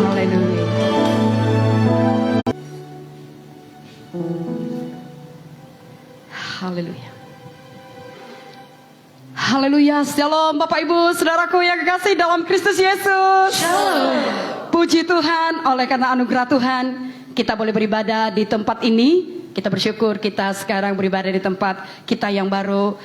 Haleluya. Haleluya. Haleluya. Shalom Bapak Ibu Saudaraku yang kekasih dalam Kristus Yesus. Shalom. Puji Tuhan, oleh karena anugerah Tuhan kita boleh beribadah di tempat ini. Kita bersyukur kita sekarang beribadah di tempat kita yang baru,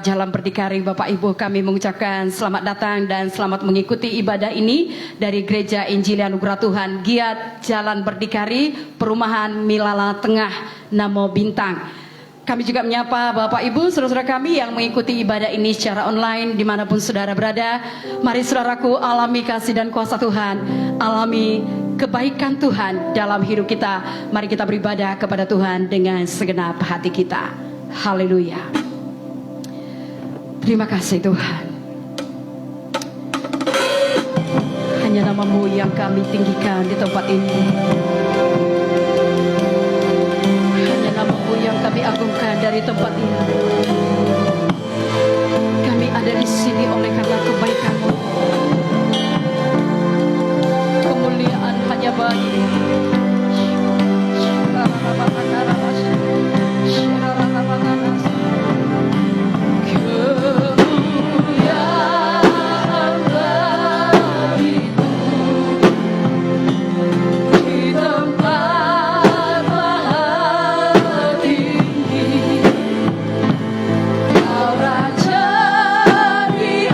Jalan Berdikari. Bapak Ibu, kami mengucapkan selamat datang dan selamat mengikuti ibadah ini dari Gereja Injili Anugerah Tuhan Giat Jalan Berdikari, Perumahan Milala Tengah, Namo Bintang. Kami juga menyapa Bapak Ibu, saudara-saudara kami yang mengikuti ibadah ini secara online dimanapun saudara berada. Mari saudaraku alami kasih dan kuasa Tuhan, alami kebaikan Tuhan dalam hidup kita. Mari kita beribadah kepada Tuhan dengan segenap hati kita. Haleluya. Terima kasih Tuhan. Hanya nama-Mu yang kami tinggikan di tempat ini. Hanya nama-Mu yang kami agungkan dari tempat ini. Kami ada di sini oleh karena kebaikan-Mu. Kemuliaan hanya bagi-Mu. Raja di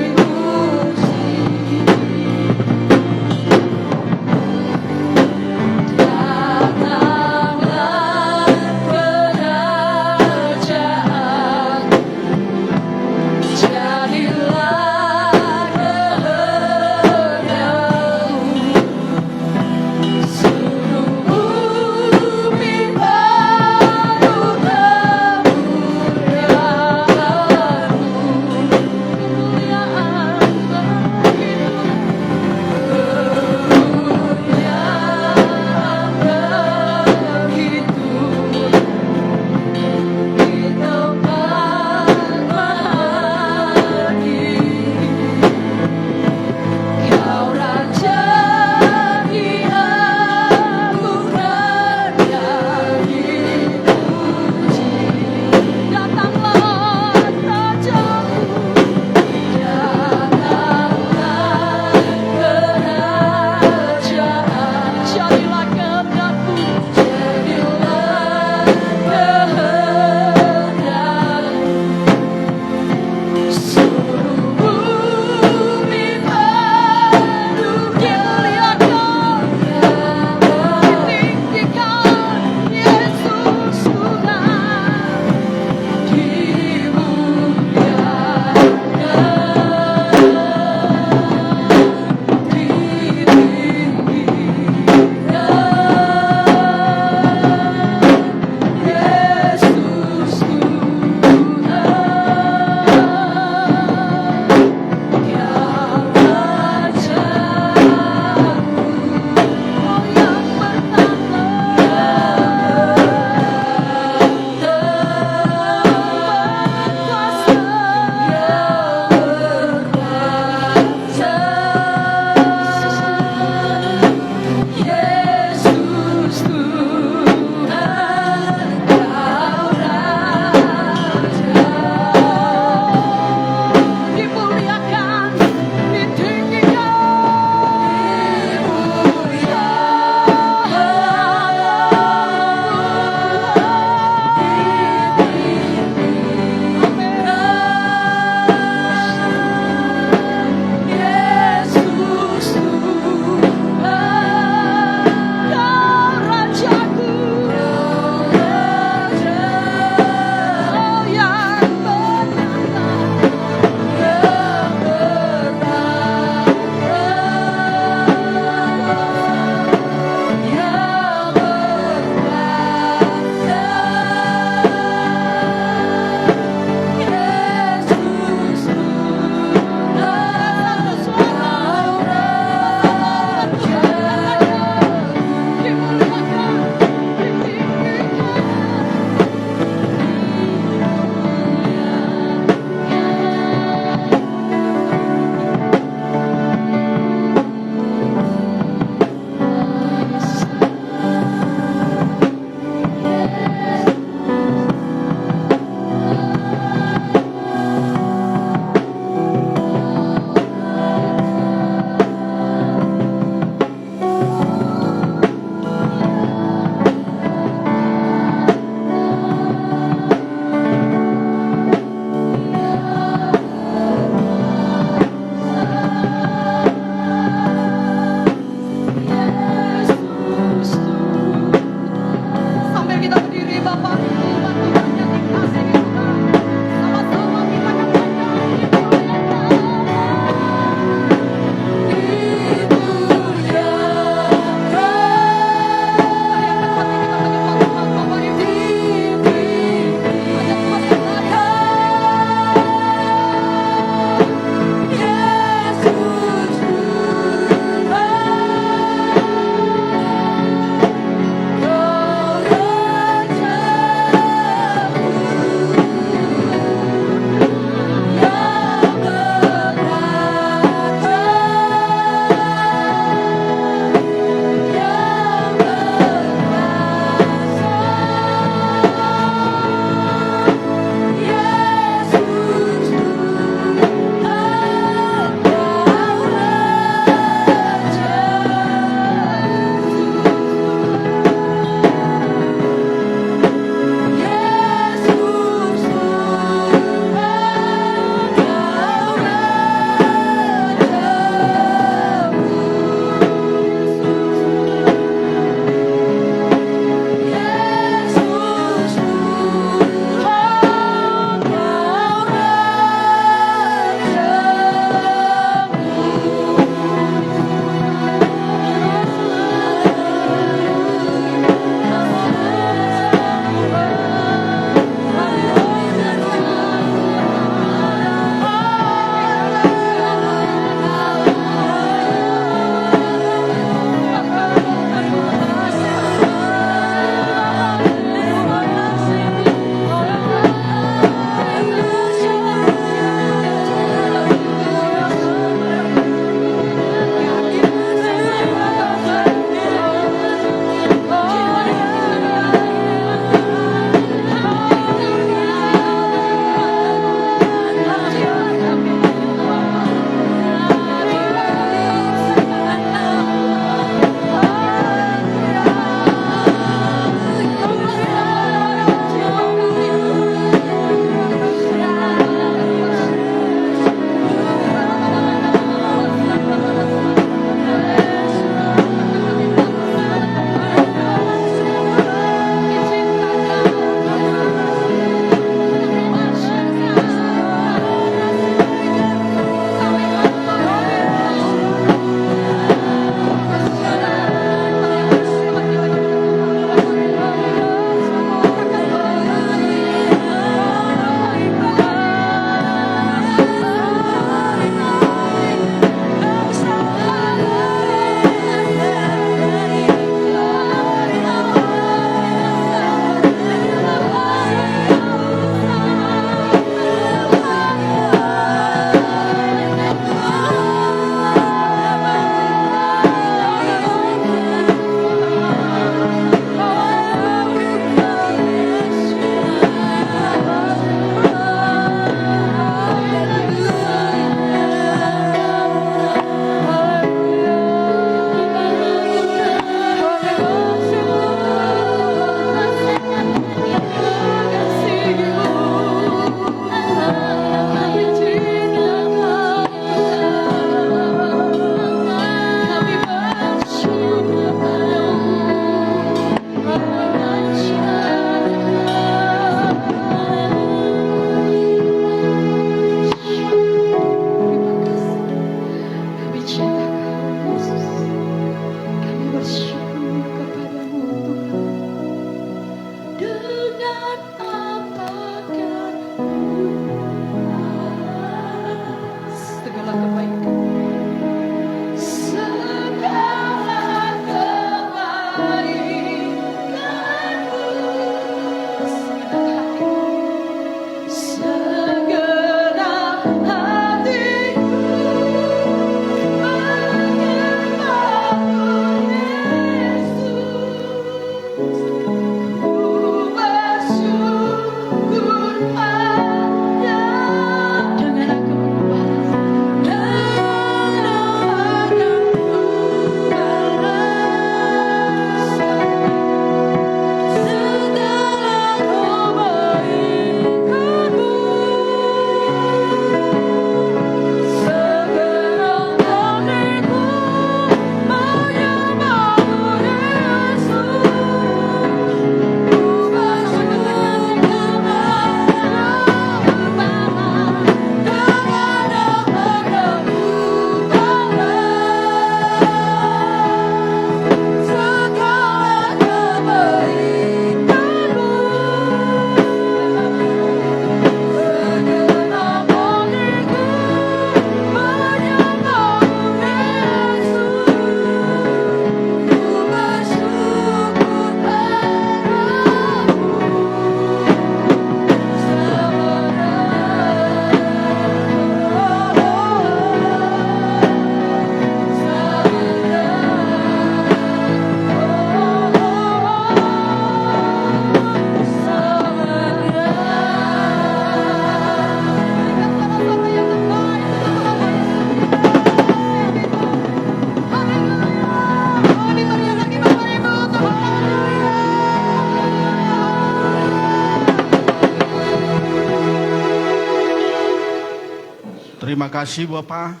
kasih Bapa.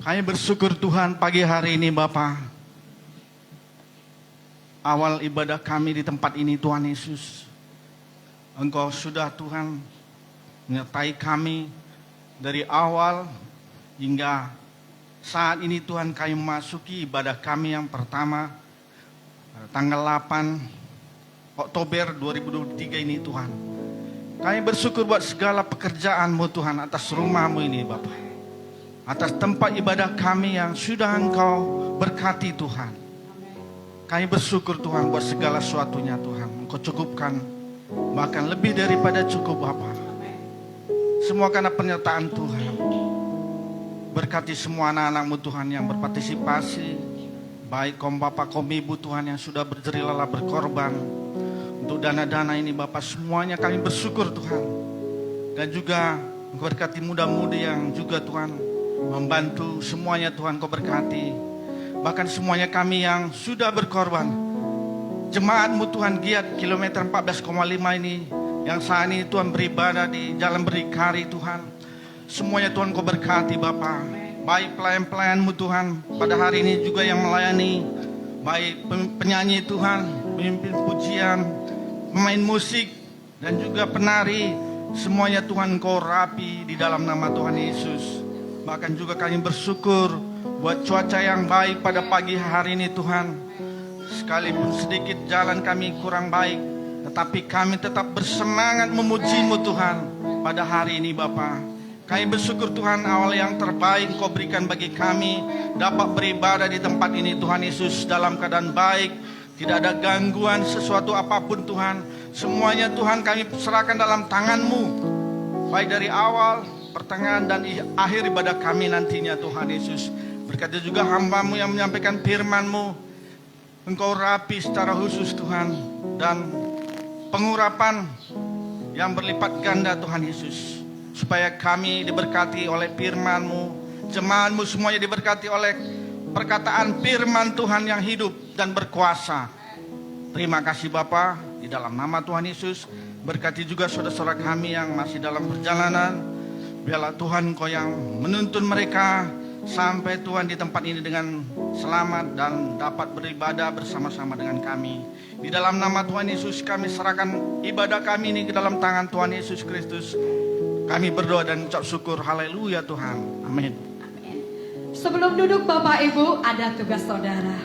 Kami bersyukur Tuhan pagi hari ini Bapa. Awal ibadah kami di tempat ini Tuhan Yesus. Engkau sudah Tuhan menyertai kami dari awal hingga saat ini Tuhan kami memasuki ibadah kami yang pertama tanggal 8 Oktober 2023 ini Tuhan. Kami bersyukur buat segala pekerjaan-Mu Tuhan atas rumah-Mu ini Bapa. Atas tempat ibadah kami yang sudah Engkau berkati Tuhan. Kami bersyukur Tuhan buat segala sesuatunya Tuhan. Engkau cukupkan bahkan lebih daripada cukup Bapa. Semua karena penyertaan Tuhan. Berkati semua anak-anak-Mu Tuhan yang berpartisipasi. Baik kaum Bapak, kaum Ibu Tuhan yang sudah berjerilalah berkorban. Untuk dana-dana ini Bapak semuanya kami bersyukur Tuhan. Dan juga Engkau berkati muda-mudi yang juga Tuhan membantu semuanya Tuhan Kau berkati. Bahkan semuanya kami yang sudah berkorban. Jemaat-Mu Tuhan giat kilometer 14,5 ini. Yang saat ini Tuhan beribadah di Jalan Berdikari Tuhan. Semuanya Tuhan Kau berkati Bapak. Baik pelayan-pelayan-Mu Tuhan pada hari ini juga yang melayani. Baik penyanyi Tuhan, pemimpin pujian, pemain musik, dan juga penari. Semuanya Tuhan Kau rapi di dalam nama Tuhan Yesus. Bahkan juga kami bersyukur buat cuaca yang baik pada pagi hari ini Tuhan. Sekalipun sedikit jalan kami kurang baik, tetapi kami tetap bersemangat memuji-Mu Tuhan pada hari ini Bapa. Kami bersyukur Tuhan awal yang terbaik Kau berikan bagi kami dapat beribadah di tempat ini Tuhan Yesus dalam keadaan baik. Tidak ada gangguan sesuatu apapun Tuhan. Semuanya Tuhan kami serahkan dalam tangan-Mu. Baik dari awal, pertengahan dan akhir ibadah kami nantinya Tuhan Yesus. Berkati juga hamba-Mu yang menyampaikan firman-Mu. Engkau rapi secara khusus Tuhan. Dan pengurapan yang berlipat ganda Tuhan Yesus. Supaya kami diberkati oleh firman-Mu. Jemaat-Mu semuanya diberkati oleh perkataan firman Tuhan yang hidup dan berkuasa. Terima kasih Bapa, di dalam nama Tuhan Yesus. Berkati juga saudara-saudara kami yang masih dalam perjalanan. Biarlah Tuhan Kau yang menuntun mereka sampai Tuhan di tempat ini dengan selamat dan dapat beribadah bersama-sama dengan kami. Di dalam nama Tuhan Yesus kami serahkan ibadah kami ini ke dalam tangan Tuhan Yesus Kristus. Kami berdoa dan ucap syukur. Haleluya Tuhan. Amin. Sebelum duduk Bapak Ibu, ada tugas saudara.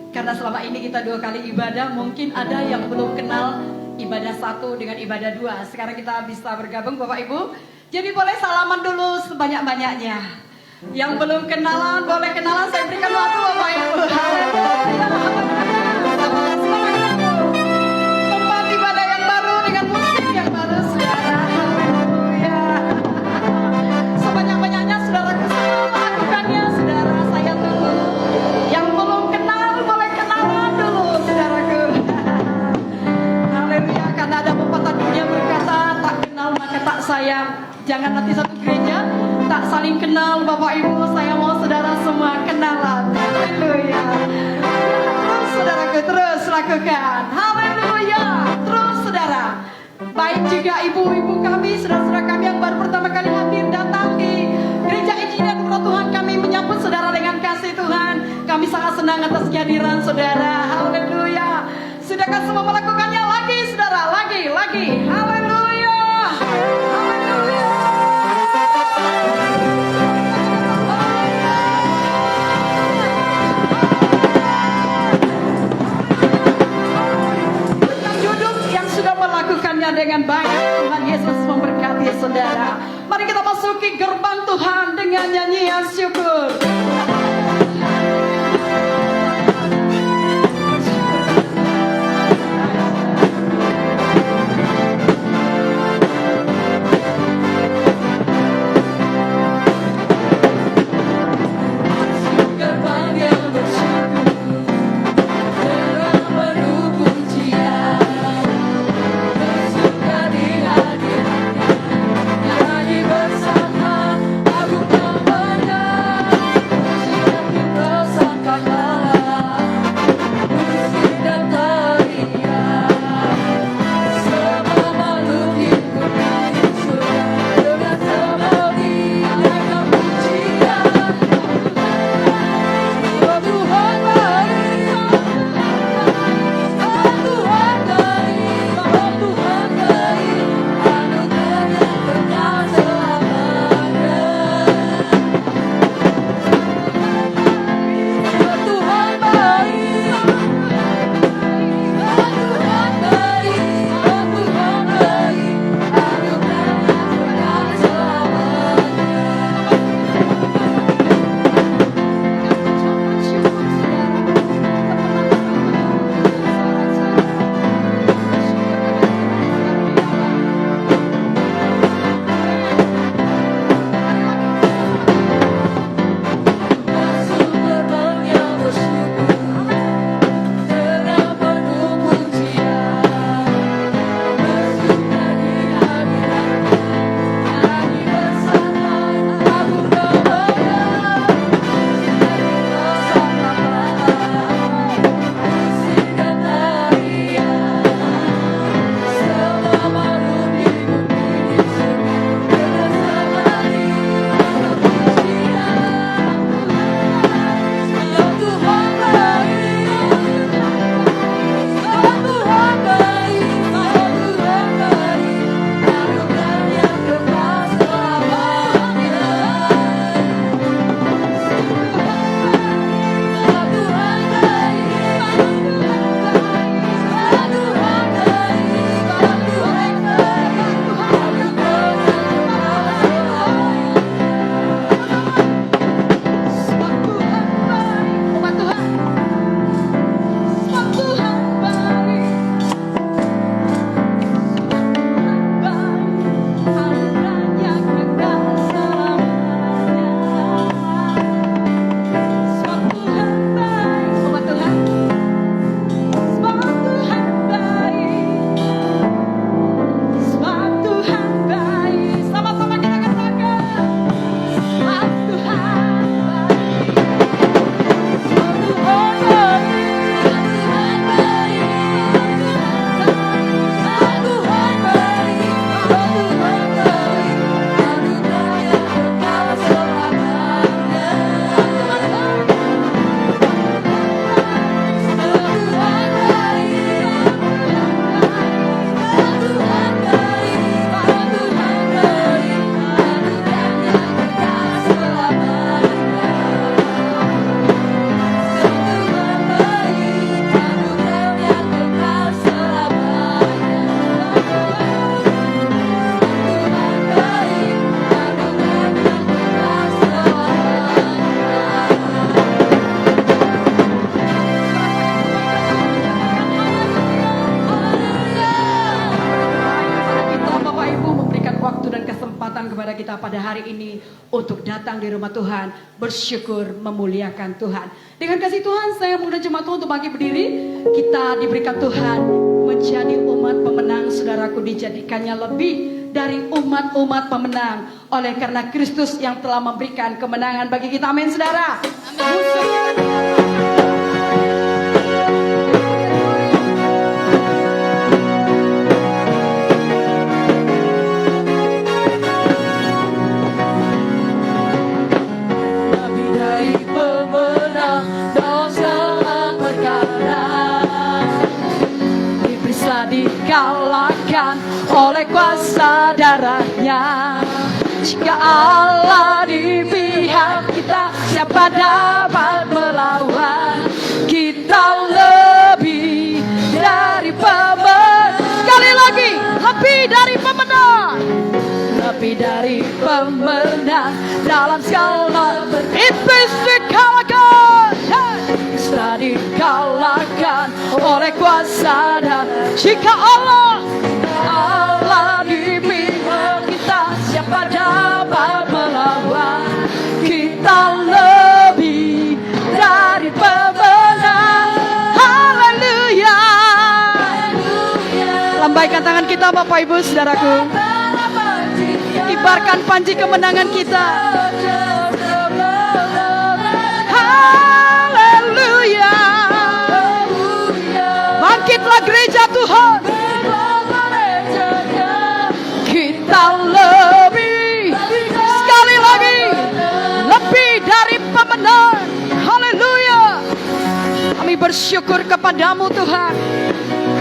Karena selama ini kita 2 kali ibadah, mungkin ada yang belum kenal ibadah 1 dengan ibadah 2. Sekarang kita bisa bergabung Bapak Ibu. Jadi boleh salaman dulu sebanyak-banyaknya. Yang belum kenalan, boleh kenalan. Saya berikan waktu Bapak Ibu. Tempat ibadah yang baru dengan musik yang baru saudara. Haleluya. Sebanyak-banyaknya saudaraku semua melakukannya saudara. Saya dulu. Yang belum kenal boleh kenalan dulu saudaraku. Haleluya. Karena ada pepatah dunia berkata tak kenal maka tak sayang. Jangan nanti satu gereja tak saling kenal Bapak Ibu. Saya mau saudara semua kenalan. Haleluya. Terus saudaraku terus lakukan. Haleluya. Terus saudara. Baik juga ibu-ibu kami, saudara-saudara kami yang baru pertama kali hadir datang di Gereja Injil dan Roh Tuhan, kami menyambut saudara dengan kasih Tuhan. Kami sangat senang atas kehadiran saudara. Haleluya. Sudahkah semua melakukannya lagi saudara? Lagi. Haleluya. Haleluya. Yang duduk yang sudah melakukannya dengan baik, Tuhan Yesus memberkati saudara. Mari kita masuki gerbang Tuhan dengan nyanyian syukur. Bersama, aku tak pernah pada hari ini untuk datang di rumah Tuhan, bersyukur memuliakan Tuhan. Dengan kasih Tuhan, saya mengundang jemaat Tuhan untuk bangkit berdiri. Kita diberikan Tuhan menjadi umat pemenang, saudaraku, dijadikannya lebih dari umat-umat pemenang oleh karena Kristus yang telah memberikan kemenangan bagi kita. Amin, saudara. Lebih dari pemenang dalam segala perkara, iblis telah dikalahkan oleh kuasa darahnya. Jika Allah di pihak kita, siapa dapat melawan? Kita lebih dari pemenang. Sekali lagi, lebih dari pemenang. Lebih dari pemenang dalam segala iblis dikalahkan. Sudah dikalahkan oleh kuasa dan jika Allah di pihak kita, siapa dapat melawan? Kita lebih dari pemenang. Haleluya. Lambaikan tangan kita, Bapak Ibu Saudaraku. Kibarkan panji kemenangan kita. Haleluya. Bangkitlah gereja Tuhan. Kita lebih, sekali lagi, lebih dari pemenang. Haleluya. Kami bersyukur kepadamu Tuhan.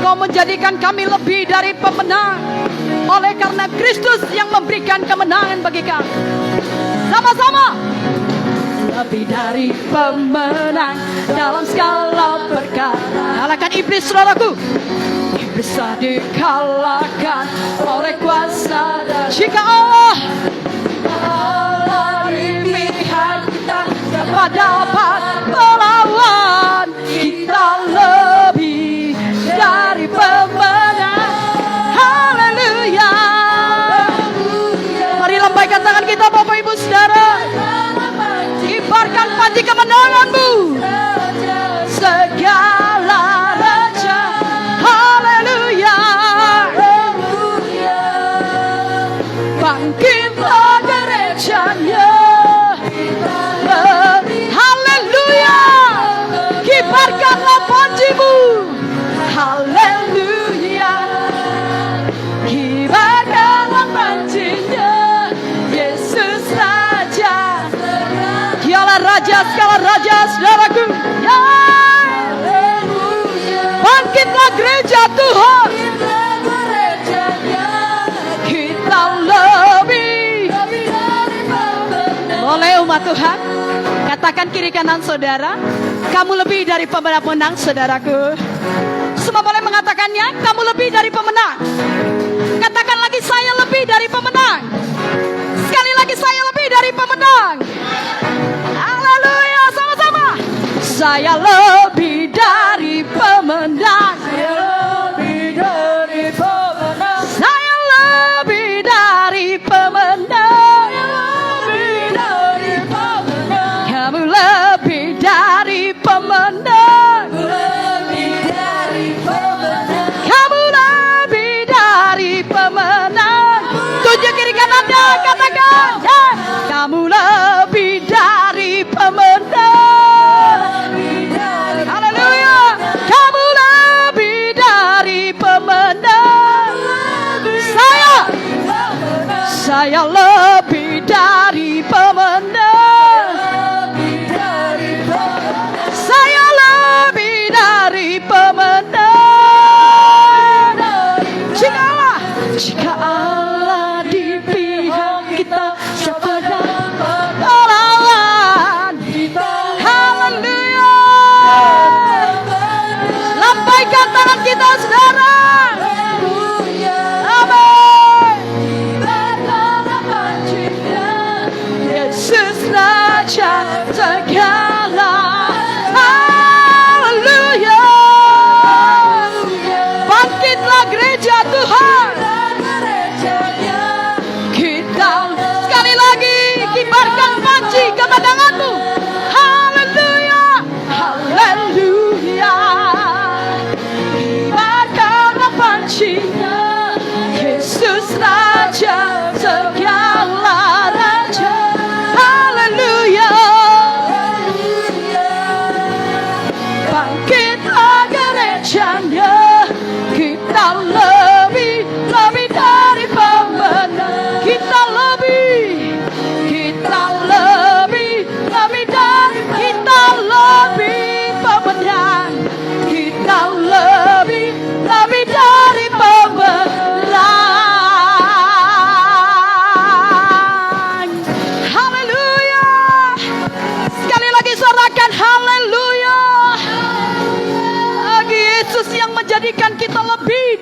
Kau menjadikan kami lebih dari pemenang oleh karena Kristus yang memberikan kemenangan bagi kami. Sama-sama. Lebih dari pemenang dalam segala perkara. Kalahkan iblis, saudaraku. Iblis telah dikalahkan oleh kuasa dan Jika Allah di pihak kita, siapa dapat melawan? kita lebih Dari pemenang. Haleluya. Mari lambaikan tangan kita, Bapak Ibu Saudara. Kibarkan panji kemenanganmu. Segala raja. Haleluya. Bangkitlah gerejanya. Haleluya. Kibarkanlah panjimu. Haleluya. Kibarkanlah panjinya. Yesus Raja. Dialah Raja segala raja, saudaraku. Ya. Bangkitlah gereja Tuhan. Kita lebih. Oleh umat Tuhan, katakan kiri kanan saudara, kamu lebih dari pemenang, saudaraku. Semua boleh mengatakannya, kamu lebih dari pemenang. Katakan lagi, saya lebih dari pemenang. Sekali lagi, saya lebih dari pemenang. Haleluya, sama-sama. Saya lebih dari pemenang. Saya lebih dari pemenang. Saya lebih dari pemenang. Lebih dari pemenang. Kamu lebih dari pemenang. Lebih dari pemenang. Kamu lebih dari pemenang. Tunjuk kiri kanannya, katakan ya. Kamu lebih dari pemenang. Lebih dari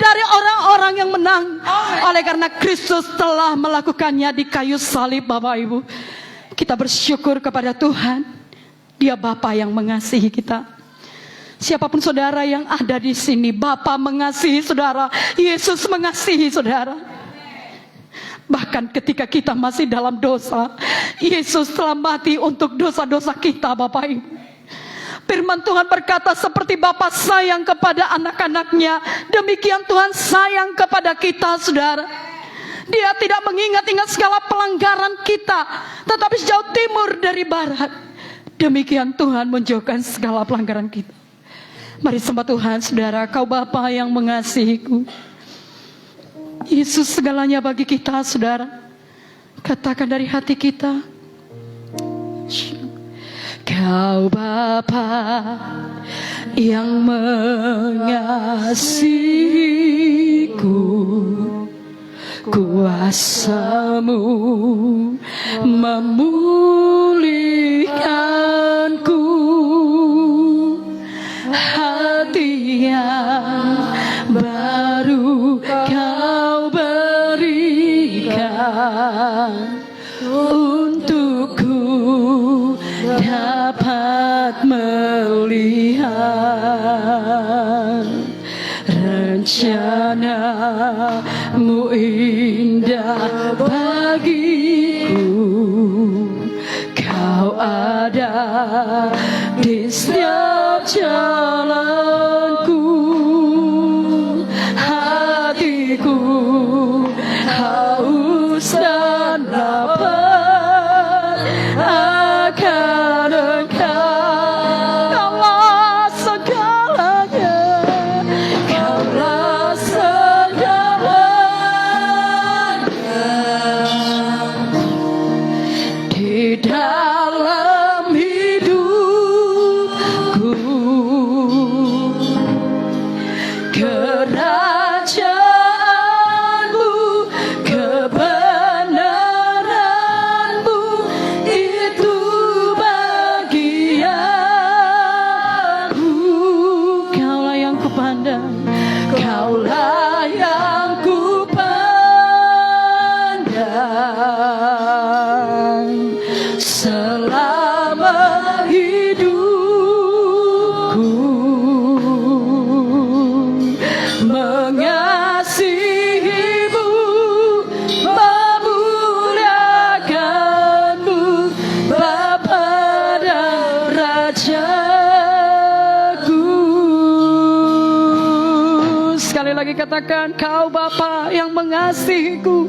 dari orang-orang yang menang. Oleh karena Kristus telah melakukannya di kayu salib, Bapak Ibu. Kita bersyukur kepada Tuhan. Dia Bapa yang mengasihi kita. Siapapun saudara yang ada di sini, Bapa mengasihi saudara. Yesus mengasihi saudara. Bahkan ketika kita masih dalam dosa, Yesus telah mati untuk dosa-dosa kita, Bapak Ibu. Firman Tuhan berkata, seperti Bapa sayang kepada anak-anaknya, demikian Tuhan sayang kepada kita, saudara. Dia tidak mengingat-ingat segala pelanggaran kita, tetapi sejauh timur dari barat, demikian Tuhan menjauhkan segala pelanggaran kita. Mari sembah Tuhan, saudara. Kau Bapa yang mengasihiku, Yesus segalanya bagi kita, saudara. Katakan dari hati kita, Kau Bapa yang mengasihiku, kuasa-Mu memulihkanku, hati yang baru Kau berikan, untukku dapat melihat rencana-Mu indah bagiku. Kau ada di setiap jalanku, hatiku haus dan lapar akan Engkau. Kaulah segalanya, Kaulah segalanya di dalam hidupku. Kerajaan-Mu, kebenaran-Mu, itu bagianku. Kaulah yang kupandang, Kaulah yang kupandang selama hidupku. Mengasihi-Mu, memuliakan-Mu, Bapa dan Rajaku. Sekali lagi katakan, Kau Bapa yang mengasihiku,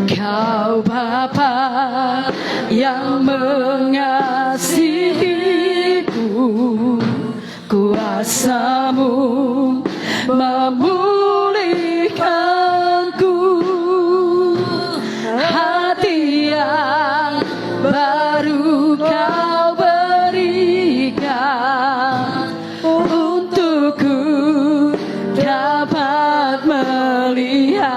Kau Bapa yang mengasihiku, kuasa-Mu memulihkanku, hati yang baru Kau berikan, untukku dapat melihat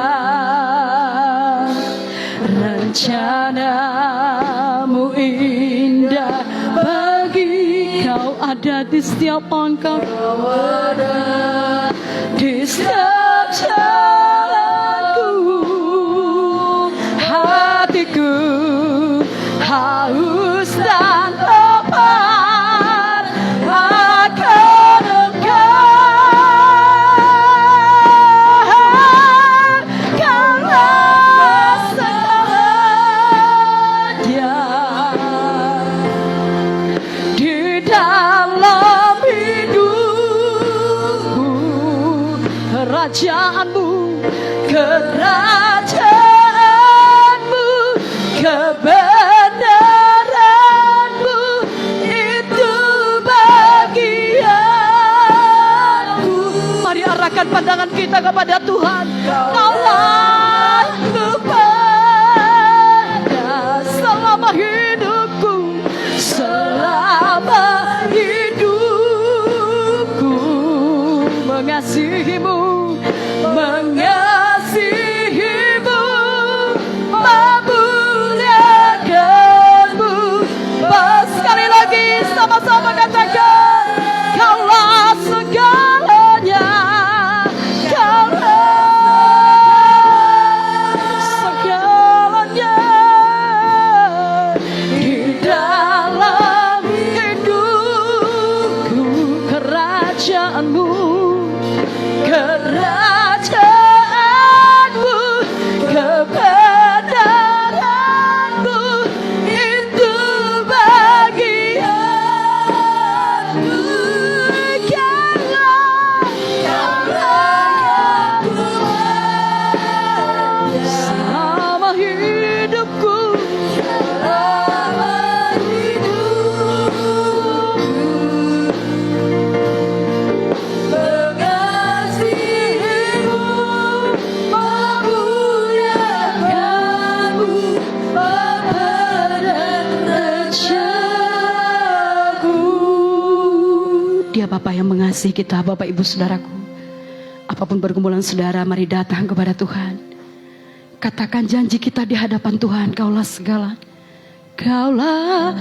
rencana-Mu indah bagi. Kau ada di setiap langkah, Kau ada di setiap jalanku, hatiku haus dan lapar akan Engkau. Kaulah segalanya di dalam hidupku. Kerajaan-Mu, kerajaan-Mu, kebenaran-Mu, itu bagianku. Mari arahkan pandangan kita kepada Tuhan. Kaulah kepada selama hidupku, selama hidupku. Mengasihi-Mu, mengasihi-Mu, memuliakan-Mu. Sekali lagi sama-sama katakan, Kaulah segalanya, Dia Bapa yang mengasihi kita, Bapak Ibu Saudaraku. Apapun pergumulan saudara, mari datang kepada Tuhan. Katakan janji kita di hadapan Tuhan, Kaulah segala. Kaulah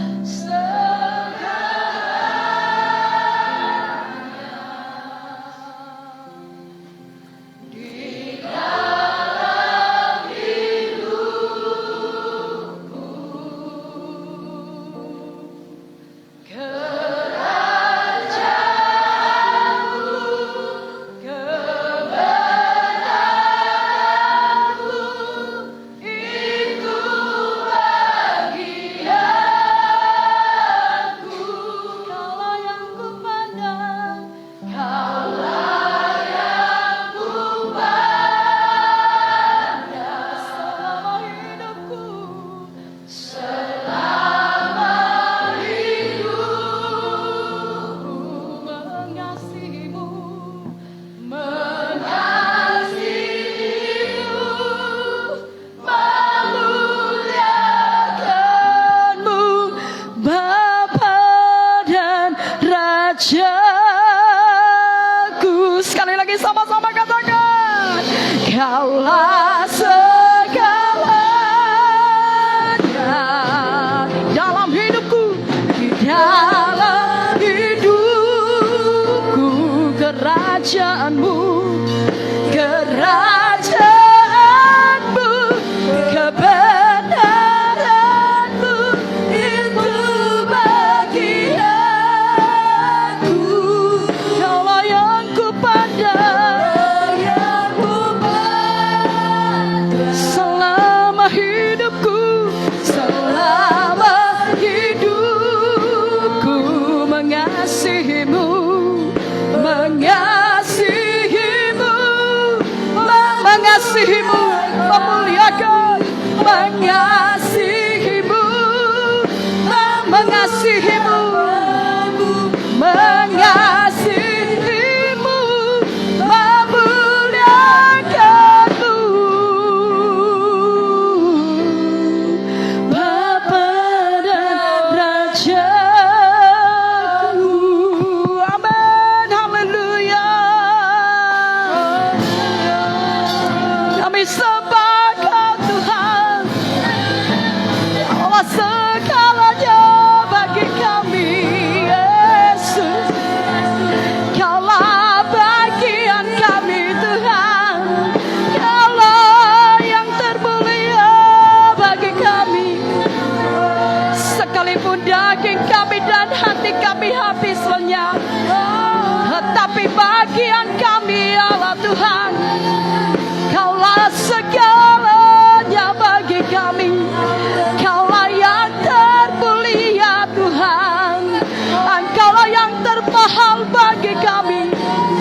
Rajaku. Sekali lagi sama-sama katakan, Kaulah segalanya dalam hidupku, di dalam hidupku. Kerajaanmu, kerajaanmu, kebenaranmu itu bagi aku. Kaulah yang kupandang selama hidupku, selama hidupku. Mengasihimu, mengasihimu, mengasihimu, memuliakan, mengasihimu, mengasihimu, mengasihimu, memuliakanmu, Bapa dan Rajaku. Amin, haleluya. Kami sembah Kau Tuhan, Allah segalanya bagi kami, Yesus. Kaulah bagian kami, Tuhan. Kaulah yang termulia bagi kami. Sekalipun daging kami dan hati kami habis lenyap, tetapi bagian kami Allah Tuhan. Kaulah segalanya bagi kami. Kaulah yang termulia Tuhan. Engkaulah yang termahal bagi kami.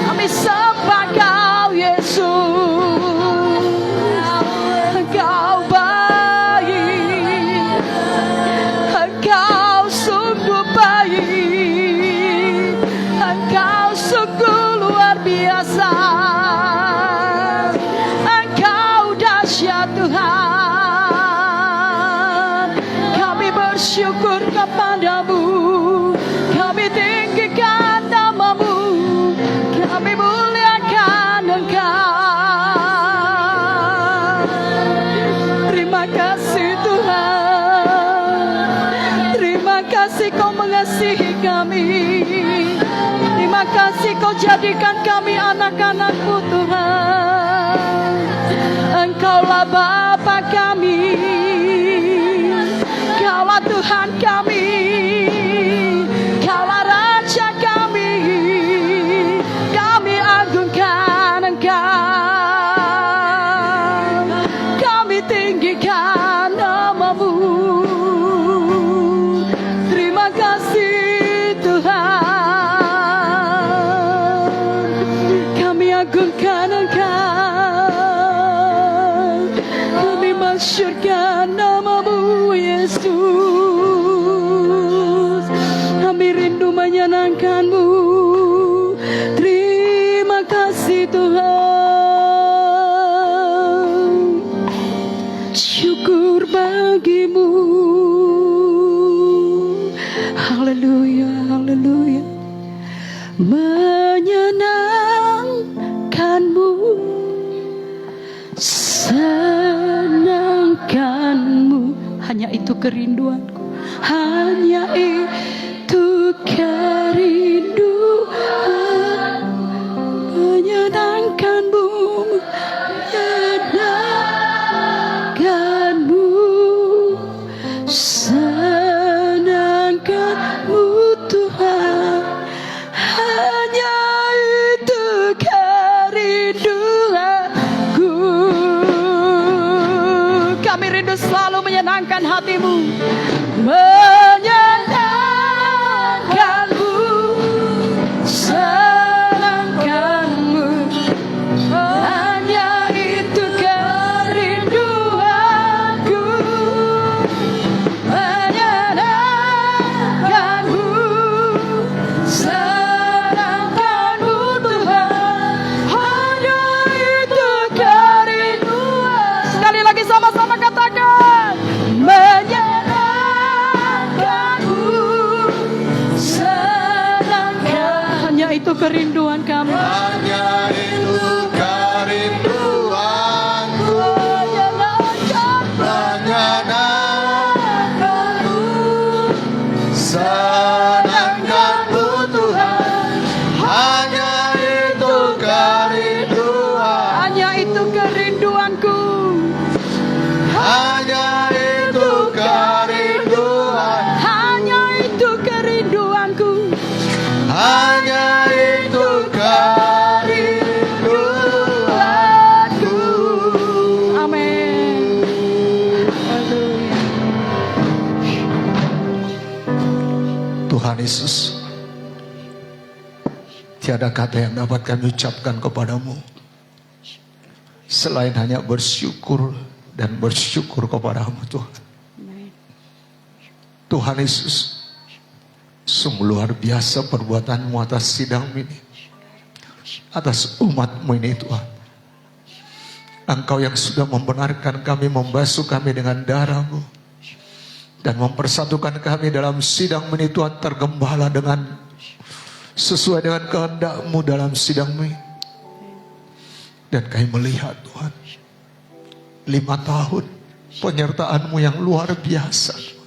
Kami sembah Kau Yesus. Engkau baik, Engkau sungguh baik, Engkau sungguh luar biasa. Engkau dahsyat Tuhan. Kami bersyukur kepadamu, kami tinggikan namamu, kami muliakan Engkau. Terima kasih Tuhan, terima kasih Kau mengasihi kami, terima kasih Kau jadikan kami anak-anak-Mu Tuhan. Engkaulah Bapa kami, Kaulah Tuhan kami, Kaulah Raja kami. Kami agungkan Engkau, kami tinggikan namamu. Terima kasih Tuhan, kami agungkan Engkau, kami masyurkan namamu Yesus. Kami rindu menyenangkan-Mu. Terima kasih Tuhan, syukur bagi-Mu. Haleluya, haleluya. menyenangkanmu, senangkanmu. Hanya itu kerinduanku, hanya itu kerinduan, menyenangkanmu, menyenangkanmu, senangkanmu Tuhan, hanya itu kerinduanku. Kami rindu selalu menyenangkan hatimu, menyenangkanmu, senangkanmu, hanya itu kerinduanku, menyenangkanmu, senangkanmu Tuhan, hanya itu kerinduan. Sekali lagi sama-sama katakan, menyenangkanmu, senangkan. Hanya itu kerinduan kami. Hanya itu kerinduanku, menyenangkanmu, senangkanmu Tuhan, hanya itu kerinduan, Hanya itu kerinduanku, hanya itu kerinduan, hanya itu kerinduanku. hanya itu kerinduanku. Amin. Haleluya. Tuhan Yesus, tiada kata yang dapat kami ucapkan kepadamu selain hanya bersyukur dan bersyukur kepadamu Tuhan. Tuhan Yesus, sungguh luar biasa perbuatanmu atas sidang ini, atas umatmu ini Tuhan. Engkau yang sudah membenarkan kami, membasuh kami dengan darah-Mu, dan mempersatukan kami dalam sidang ini Tuhan, tergembala dengan sesuai dengan kehendak-Mu dalam sidang-Mu ini. Dan kami melihat Tuhan, 5 tahun penyertaan-Mu yang luar biasa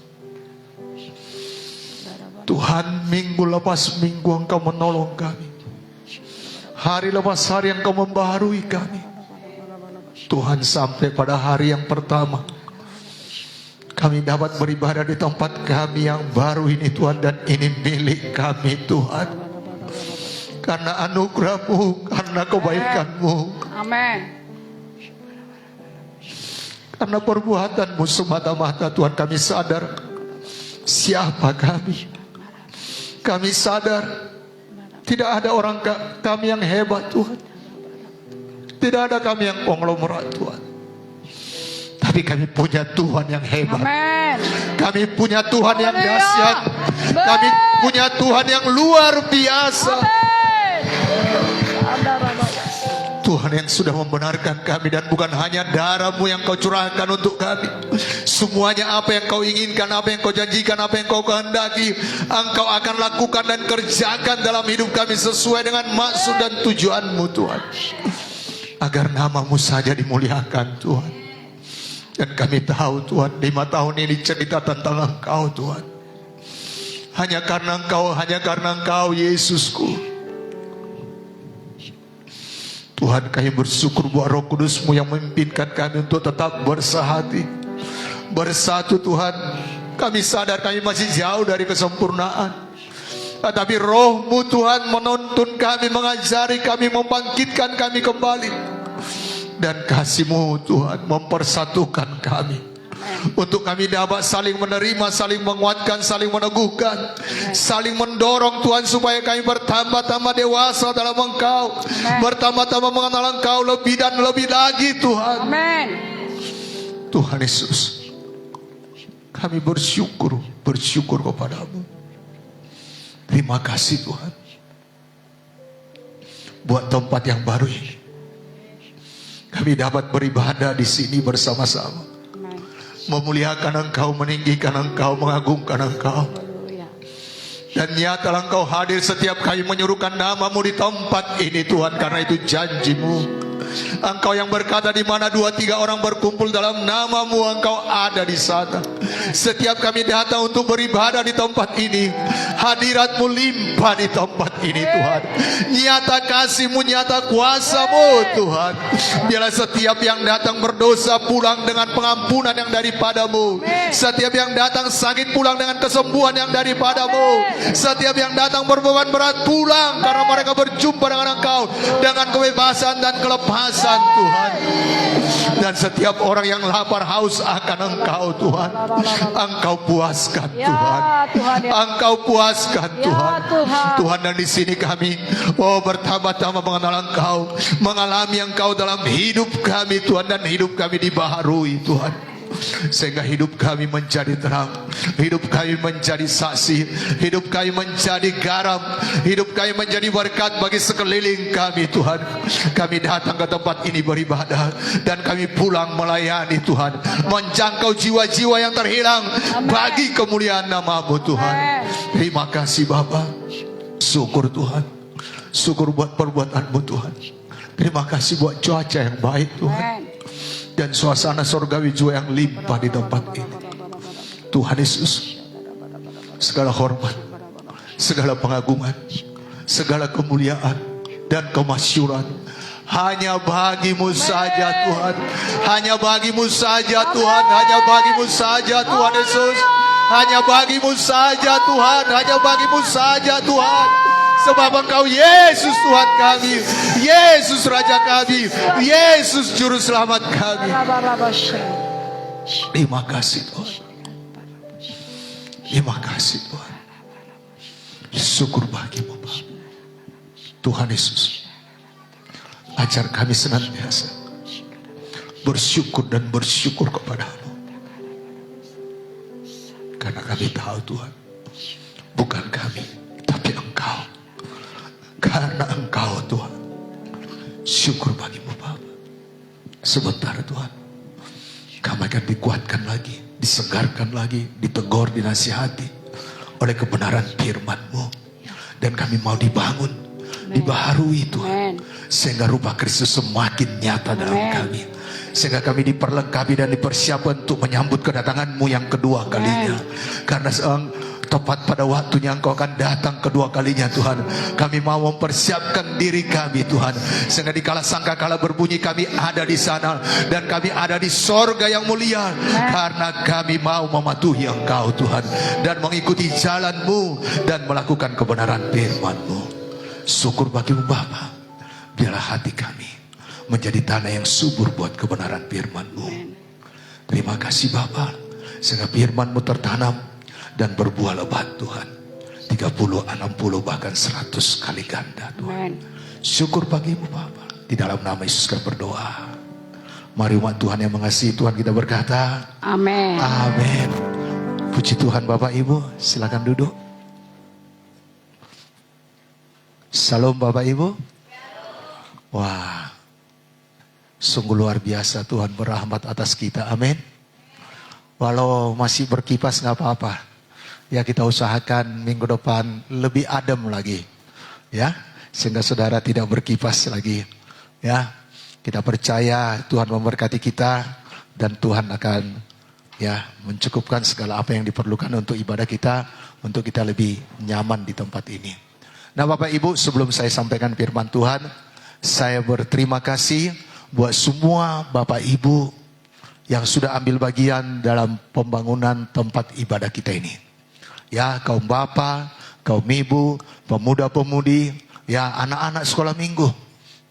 Tuhan. Minggu lepas minggu Engkau menolong kami, hari lepas hari Engkau membaharui kami Tuhan, sampai pada hari yang pertama kami dapat beribadah di tempat kami yang baru ini Tuhan. Dan ini milik kami Tuhan, karena anugerah-Mu, karena kebaikan-Mu, Amin. karena perbuatan-Mu semata-mata Tuhan. Kami sadar siapa kami. Kami sadar tidak ada orang kami yang hebat Tuhan, tidak ada kami yang konglomerat Tuhan, tapi kami punya Tuhan yang hebat. Amin. Kami punya Tuhan yang Haleluya. dahsyat. Kami punya Tuhan yang luar biasa. Tuhan yang sudah membenarkan kami, dan bukan hanya darah-Mu yang Kau curahkan untuk kami. Semuanya apa yang Kau inginkan, apa yang Kau janjikan, apa yang Kau kehendaki, Engkau akan lakukan dan kerjakan dalam hidup kami sesuai dengan maksud dan tujuan-Mu Tuhan, agar nama-Mu saja dimuliakan Tuhan. Dan kami tahu Tuhan, 5 tahun ini cerita tentang Engkau Tuhan. Hanya karena Engkau Yesusku Tuhan. Kami bersyukur buat Roh Kudus-Mu yang memimpinkan kami untuk tetap bersahati, bersatu Tuhan. Kami sadar kami masih jauh dari kesempurnaan, tetapi Roh-Mu Tuhan menuntun kami, mengajari kami, membangkitkan kami kembali. Dan kasih-Mu Tuhan mempersatukan kami, untuk kami dapat saling menerima, saling menguatkan, saling meneguhkan, saling mendorong Tuhan, supaya kami bertambah-tambah dewasa dalam Engkau, bertambah-tambah mengenal Engkau lebih dan lebih lagi Tuhan. Amin. Tuhan Yesus, kami bersyukur kepadamu. Terima kasih Tuhan buat tempat yang baru ini. Kami dapat beribadah di sini bersama-sama, memuliakan Engkau, meninggikan Engkau, mengagungkan Engkau. Haleluya. Dan nyatalah Engkau hadir setiap kali menyuruhkan namamu di tempat ini Tuhan, karena itu janjimu. Engkau yang berkata di mana 2-3 orang berkumpul dalam namamu, Engkau ada di sana. Setiap kami datang untuk beribadah di tempat ini, hadiratmu limpah di tempat ini Tuhan. Nyata kasihmu, nyata kuasamu Tuhan. Biarlah setiap yang datang berdosa pulang dengan pengampunan yang daripadamu. Setiap yang datang sakit pulang dengan kesembuhan yang daripadamu. Setiap yang datang berbeban berat pulang karena mereka berjumpa dengan Engkau, dengan kebebasan dan kelepasan Tuhan. Dan setiap orang yang lapar haus akan Engkau Tuhan, Engkau puaskan Tuhan. Engkau puaskan Tuhan. Tuhan, dan di sini kami bertambah-tambah mengenal Engkau, mengalami Engkau dalam hidup kami Tuhan, dan hidup kami dibaharui Tuhan. Sehingga hidup kami menjadi terang, hidup kami menjadi saksi, hidup kami menjadi garam, hidup kami menjadi berkat bagi sekeliling kami Tuhan. Kami datang ke tempat ini beribadah, dan kami pulang melayani Tuhan, menjangkau jiwa-jiwa yang terhilang bagi kemuliaan nama-Mu Tuhan. Terima kasih Bapa. Syukur Tuhan, syukur buat perbuatan-Mu Tuhan. Terima kasih buat cuaca yang baik Tuhan, dan suasana surgawi juga yang limpah di tempat ini. Tuhan Yesus, segala hormat, segala pengagungan, segala kemuliaan dan kemasyuran hanya bagi-Mu saja Tuhan. Hanya bagi-Mu saja Tuhan. Hanya bagi-Mu saja Tuhan Yesus. Hanya bagi-Mu saja Tuhan. Hanya bagi-Mu saja Tuhan. Sebab Engkau Yesus Tuhan kami, Yesus Raja kami, Yesus Juru Selamat kami. Terima kasih Tuhan. Terima kasih Tuhan. Syukur bagi-Mu Bapa. Tuhan Yesus, ajar kami senantiasa bersyukur dan bersyukur kepada-Mu. Karena kami tahu Tuhan, bukan kami, tapi Engkau. Karena Engkau Tuhan. Syukur bagi-Mu Bapa. Sebentar Tuhan, kami akan dikuatkan lagi, disegarkan lagi, ditegur, dinasihati oleh kebenaran firman-Mu. Dan kami mau dibangun, dibaharui Tuhan, sehingga rupa Kristus semakin nyata dalam kami, sehingga kami diperlengkapi dan dipersiapkan untuk menyambut kedatangan-Mu yang kedua kalinya. Karena tepat pada waktunya Engkau akan datang kedua kalinya Tuhan. Kami mau mempersiapkan diri kami Tuhan, sehingga dikala sangkakala berbunyi kami ada di sana, dan kami ada di sorga yang mulia. Karena kami mau mematuhi Engkau Tuhan, dan mengikuti jalan-Mu, dan melakukan kebenaran firman-Mu. Syukur bagi-Mu Bapa. Biarlah hati kami menjadi tanah yang subur buat kebenaran firman-Mu. Terima kasih Bapa, sehingga firman-Mu tertanam dan berbuah lebat Tuhan, 30, 60, bahkan 100 kali ganda Tuhan. Syukur bagi-Mu Bapa. Di dalam nama Yesus kami berdoa. Mari umat Tuhan yang mengasihi Tuhan kita berkata Amin. Amin. Puji Tuhan. Bapak Ibu silakan duduk. Salam Bapak Ibu. Wah, sungguh luar biasa Tuhan berrahmat atas kita. Amin. Walau masih berkipas nggak apa-apa. Ya, kita usahakan minggu depan lebih adem lagi. Ya, sehingga saudara tidak berkipas lagi. Ya, kita percaya Tuhan memberkati kita, dan Tuhan akan mencukupkan segala apa yang diperlukan untuk ibadah kita, untuk kita lebih nyaman di tempat ini. Nah Bapak Ibu, sebelum saya sampaikan firman Tuhan, saya berterima kasih buat semua Bapak Ibu yang sudah ambil bagian dalam pembangunan tempat ibadah kita ini. Ya, kaum bapak, kaum ibu, pemuda-pemudi, ya anak-anak sekolah minggu.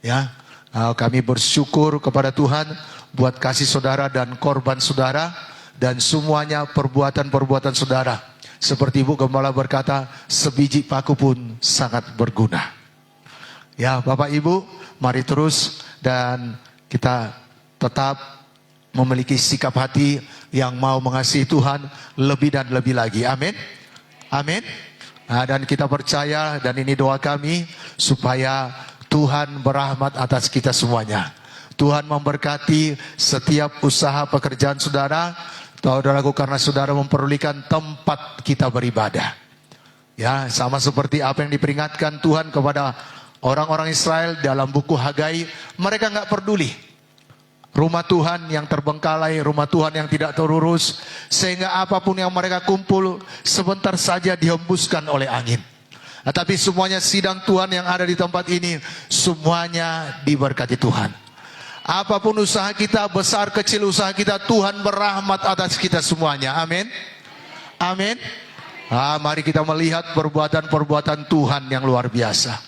Ya, kami bersyukur kepada Tuhan buat kasih saudara dan korban saudara, dan semuanya perbuatan-perbuatan saudara. Seperti Ibu Gembala berkata, sebiji paku pun sangat berguna. Ya Bapak Ibu, mari terus dan kita tetap memiliki sikap hati yang mau mengasihi Tuhan lebih dan lebih lagi. Amin. Amin. Nah, dan kita percaya, dan ini doa kami, supaya Tuhan berrahmat atas kita semuanya. Tuhan memberkati setiap usaha pekerjaan saudara. Saudaraku, karena saudara memperolehkan tempat kita beribadah. Ya, sama seperti apa yang diperingatkan Tuhan kepada orang-orang Israel dalam buku Hagai, mereka nggak peduli. Rumah Tuhan yang terbengkalai, rumah Tuhan yang tidak terurus, sehingga apapun yang mereka kumpul sebentar saja dihembuskan oleh angin. Tetapi semuanya sidang Tuhan yang ada di tempat ini, semuanya diberkati Tuhan. Apapun usaha kita, besar kecil usaha kita, Tuhan berrahmat atas kita semuanya. Amin. Amin. Mari kita melihat perbuatan-perbuatan Tuhan yang luar biasa.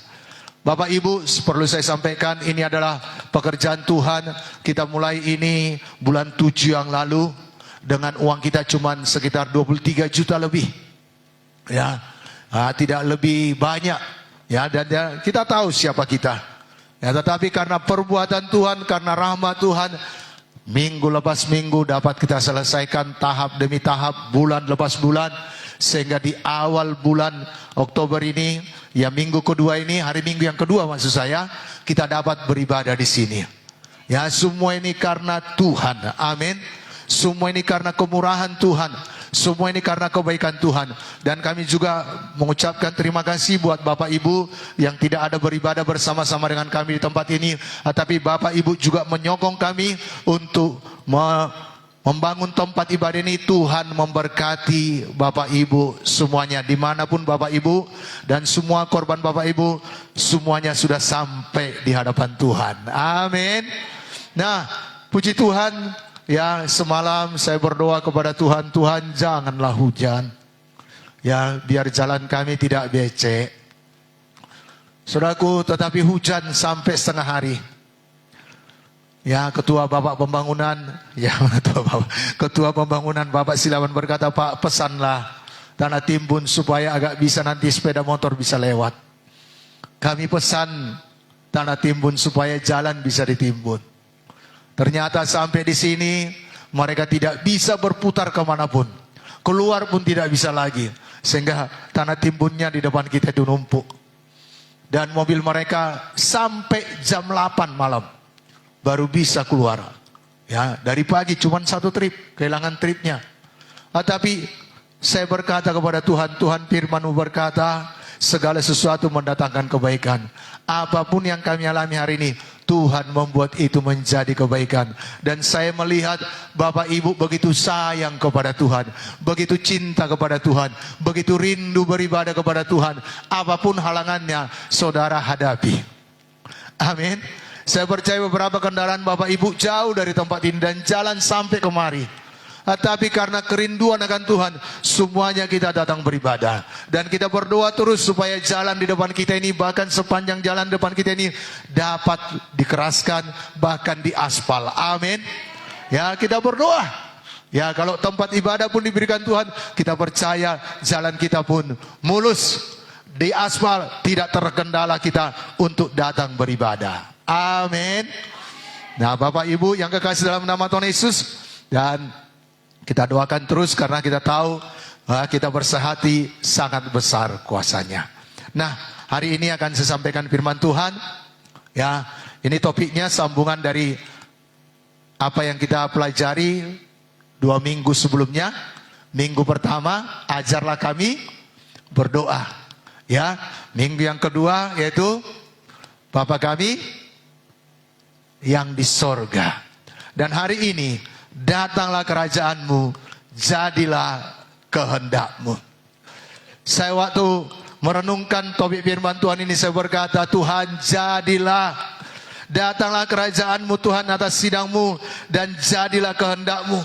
Bapak Ibu, perlu saya sampaikan, ini adalah pekerjaan Tuhan. Kita mulai ini bulan 7 yang lalu dengan uang kita cuma sekitar 23 juta lebih. Ya, tidak lebih banyak. Ya, dan kita tahu siapa kita. Ya, tetapi karena perbuatan Tuhan, karena rahmat Tuhan, minggu lepas minggu dapat kita selesaikan tahap demi tahap, bulan lepas bulan. Sehingga di awal bulan Oktober ini, ya minggu kedua ini, hari Minggu yang kedua maksud saya, kita dapat beribadah di sini. Ya, semua ini karena Tuhan. Amin. Semua ini karena kemurahan Tuhan. Semua ini karena kebaikan Tuhan. Dan kami juga mengucapkan terima kasih buat Bapak Ibu yang tidak ada beribadah bersama-sama dengan kami di tempat ini. Tetapi Bapak Ibu juga menyokong kami untuk membangun tempat ibadah ini. Tuhan memberkati Bapak Ibu semuanya, dimanapun Bapak Ibu, dan semua korban Bapak Ibu semuanya sudah sampai di hadapan Tuhan. Amin. Nah, puji Tuhan. Ya, semalam saya berdoa kepada Tuhan, Tuhan janganlah hujan. Ya, biar jalan kami tidak becek. Saudaraku, tetapi hujan sampai setengah hari. Ya, ketua Bapak Pembangunan, ya ketua Pembangunan Bapak Silaban berkata, Pak, pesanlah tanah timbun supaya agak bisa nanti sepeda motor bisa lewat. Kami pesan tanah timbun supaya jalan bisa ditimbun. Ternyata sampai di sini mereka tidak bisa berputar kemanapun, keluar pun tidak bisa lagi, sehingga tanah timbunnya di depan kita itu numpuk. Dan mobil mereka sampai jam 8 malam baru bisa keluar. Ya, dari pagi cuma satu trip, kehilangan tripnya. Tapi saya berkata kepada Tuhan, Tuhan firman-Mu berkata, segala sesuatu mendatangkan kebaikan. Apapun yang kami alami hari ini, Tuhan membuat itu menjadi kebaikan. Dan saya melihat Bapak Ibu begitu sayang kepada Tuhan, begitu cinta kepada Tuhan, begitu rindu beribadah kepada Tuhan. Apapun halangannya, saudara hadapi. Amin. Saya percaya beberapa kendaraan Bapak Ibu jauh dari tempat ini dan jalan sampai kemari. Tapi karena kerinduan akan Tuhan, semuanya kita datang beribadah. Dan kita berdoa terus supaya jalan di depan kita ini, bahkan sepanjang jalan depan kita ini dapat dikeraskan, bahkan diaspal. Amin. Ya, kita berdoa. Ya, kalau tempat ibadah pun diberikan Tuhan, kita percaya jalan kita pun mulus, diaspal, tidak terkendala kita untuk datang beribadah. Amin. Nah, Bapak Ibu yang kekasih dalam nama Tuhan Yesus, dan kita doakan terus karena kita tahu kita bersehati sangat besar kuasanya. Nah, hari ini akan saya sampaikan firman Tuhan. Ya, ini topiknya sambungan dari apa yang kita pelajari 2 minggu sebelumnya. Minggu pertama, ajarlah kami berdoa. Ya, minggu yang kedua yaitu Bapa kami yang di sorga. Dan hari ini, datanglah kerajaan-Mu, jadilah kehendak-Mu. Saya waktu merenungkan topik firman Tuhan ini, saya berkata, Tuhan jadilah, datanglah kerajaan-Mu Tuhan atas sidang-Mu, dan jadilah kehendak-Mu.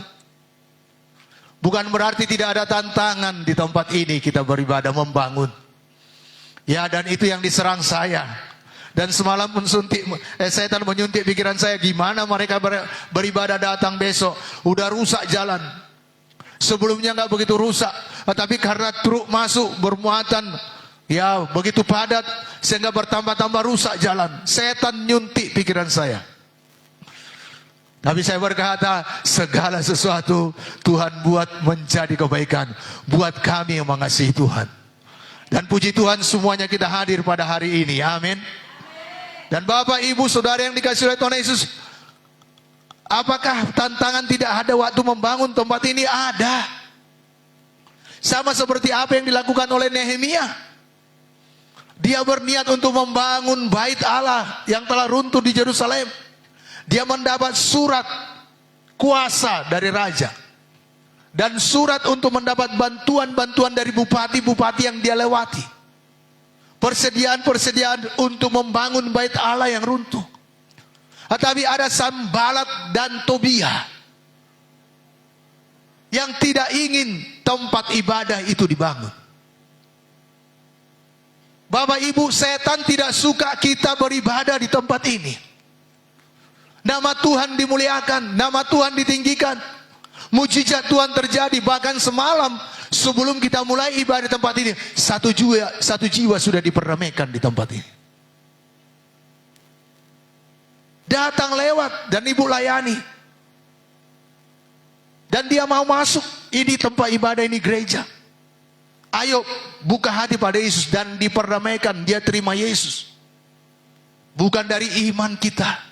Bukan berarti tidak ada tantangan di tempat ini kita beribadah membangun. Ya, dan itu yang diserang saya. Dan semalam pun setan menyuntik pikiran saya, gimana mereka beribadah datang besok, udah rusak jalan. Sebelumnya nggak begitu rusak, tapi karena truk masuk bermuatan, ya begitu padat, sehingga bertambah-tambah rusak jalan. Setan nyuntik pikiran saya. Tapi saya berkata, segala sesuatu Tuhan buat menjadi kebaikan buat kami yang mengasihi Tuhan. Dan puji Tuhan, semuanya kita hadir pada hari ini. Amin. Dan Bapak, Ibu, Saudara yang dikasihi oleh Tuhan Yesus, apakah tantangan tidak ada waktu membangun tempat ini? Ada. Sama seperti apa yang dilakukan oleh Nehemia. Dia berniat untuk membangun bait Allah yang telah runtuh di Yerusalem. Dia mendapat surat kuasa dari raja. Dan surat untuk mendapat bantuan-bantuan dari bupati-bupati yang dia lewati. Persediaan-persediaan untuk membangun bait Allah yang runtuh. Tetapi ada Sanbalat dan Tobia yang tidak ingin tempat ibadah itu dibangun. Bapak Ibu, setan tidak suka kita beribadah di tempat ini. Nama Tuhan dimuliakan, nama Tuhan ditinggikan. Mujizat Tuhan terjadi. Bahkan semalam sebelum kita mulai ibadah di tempat ini, satu jiwa sudah diperdamaikan di tempat ini. Datang lewat dan ibu layani. Dan dia mau masuk. Ini tempat ibadah, ini gereja. Ayo buka hati pada Yesus dan diperdamaikan. Dia terima Yesus. Bukan dari iman kita.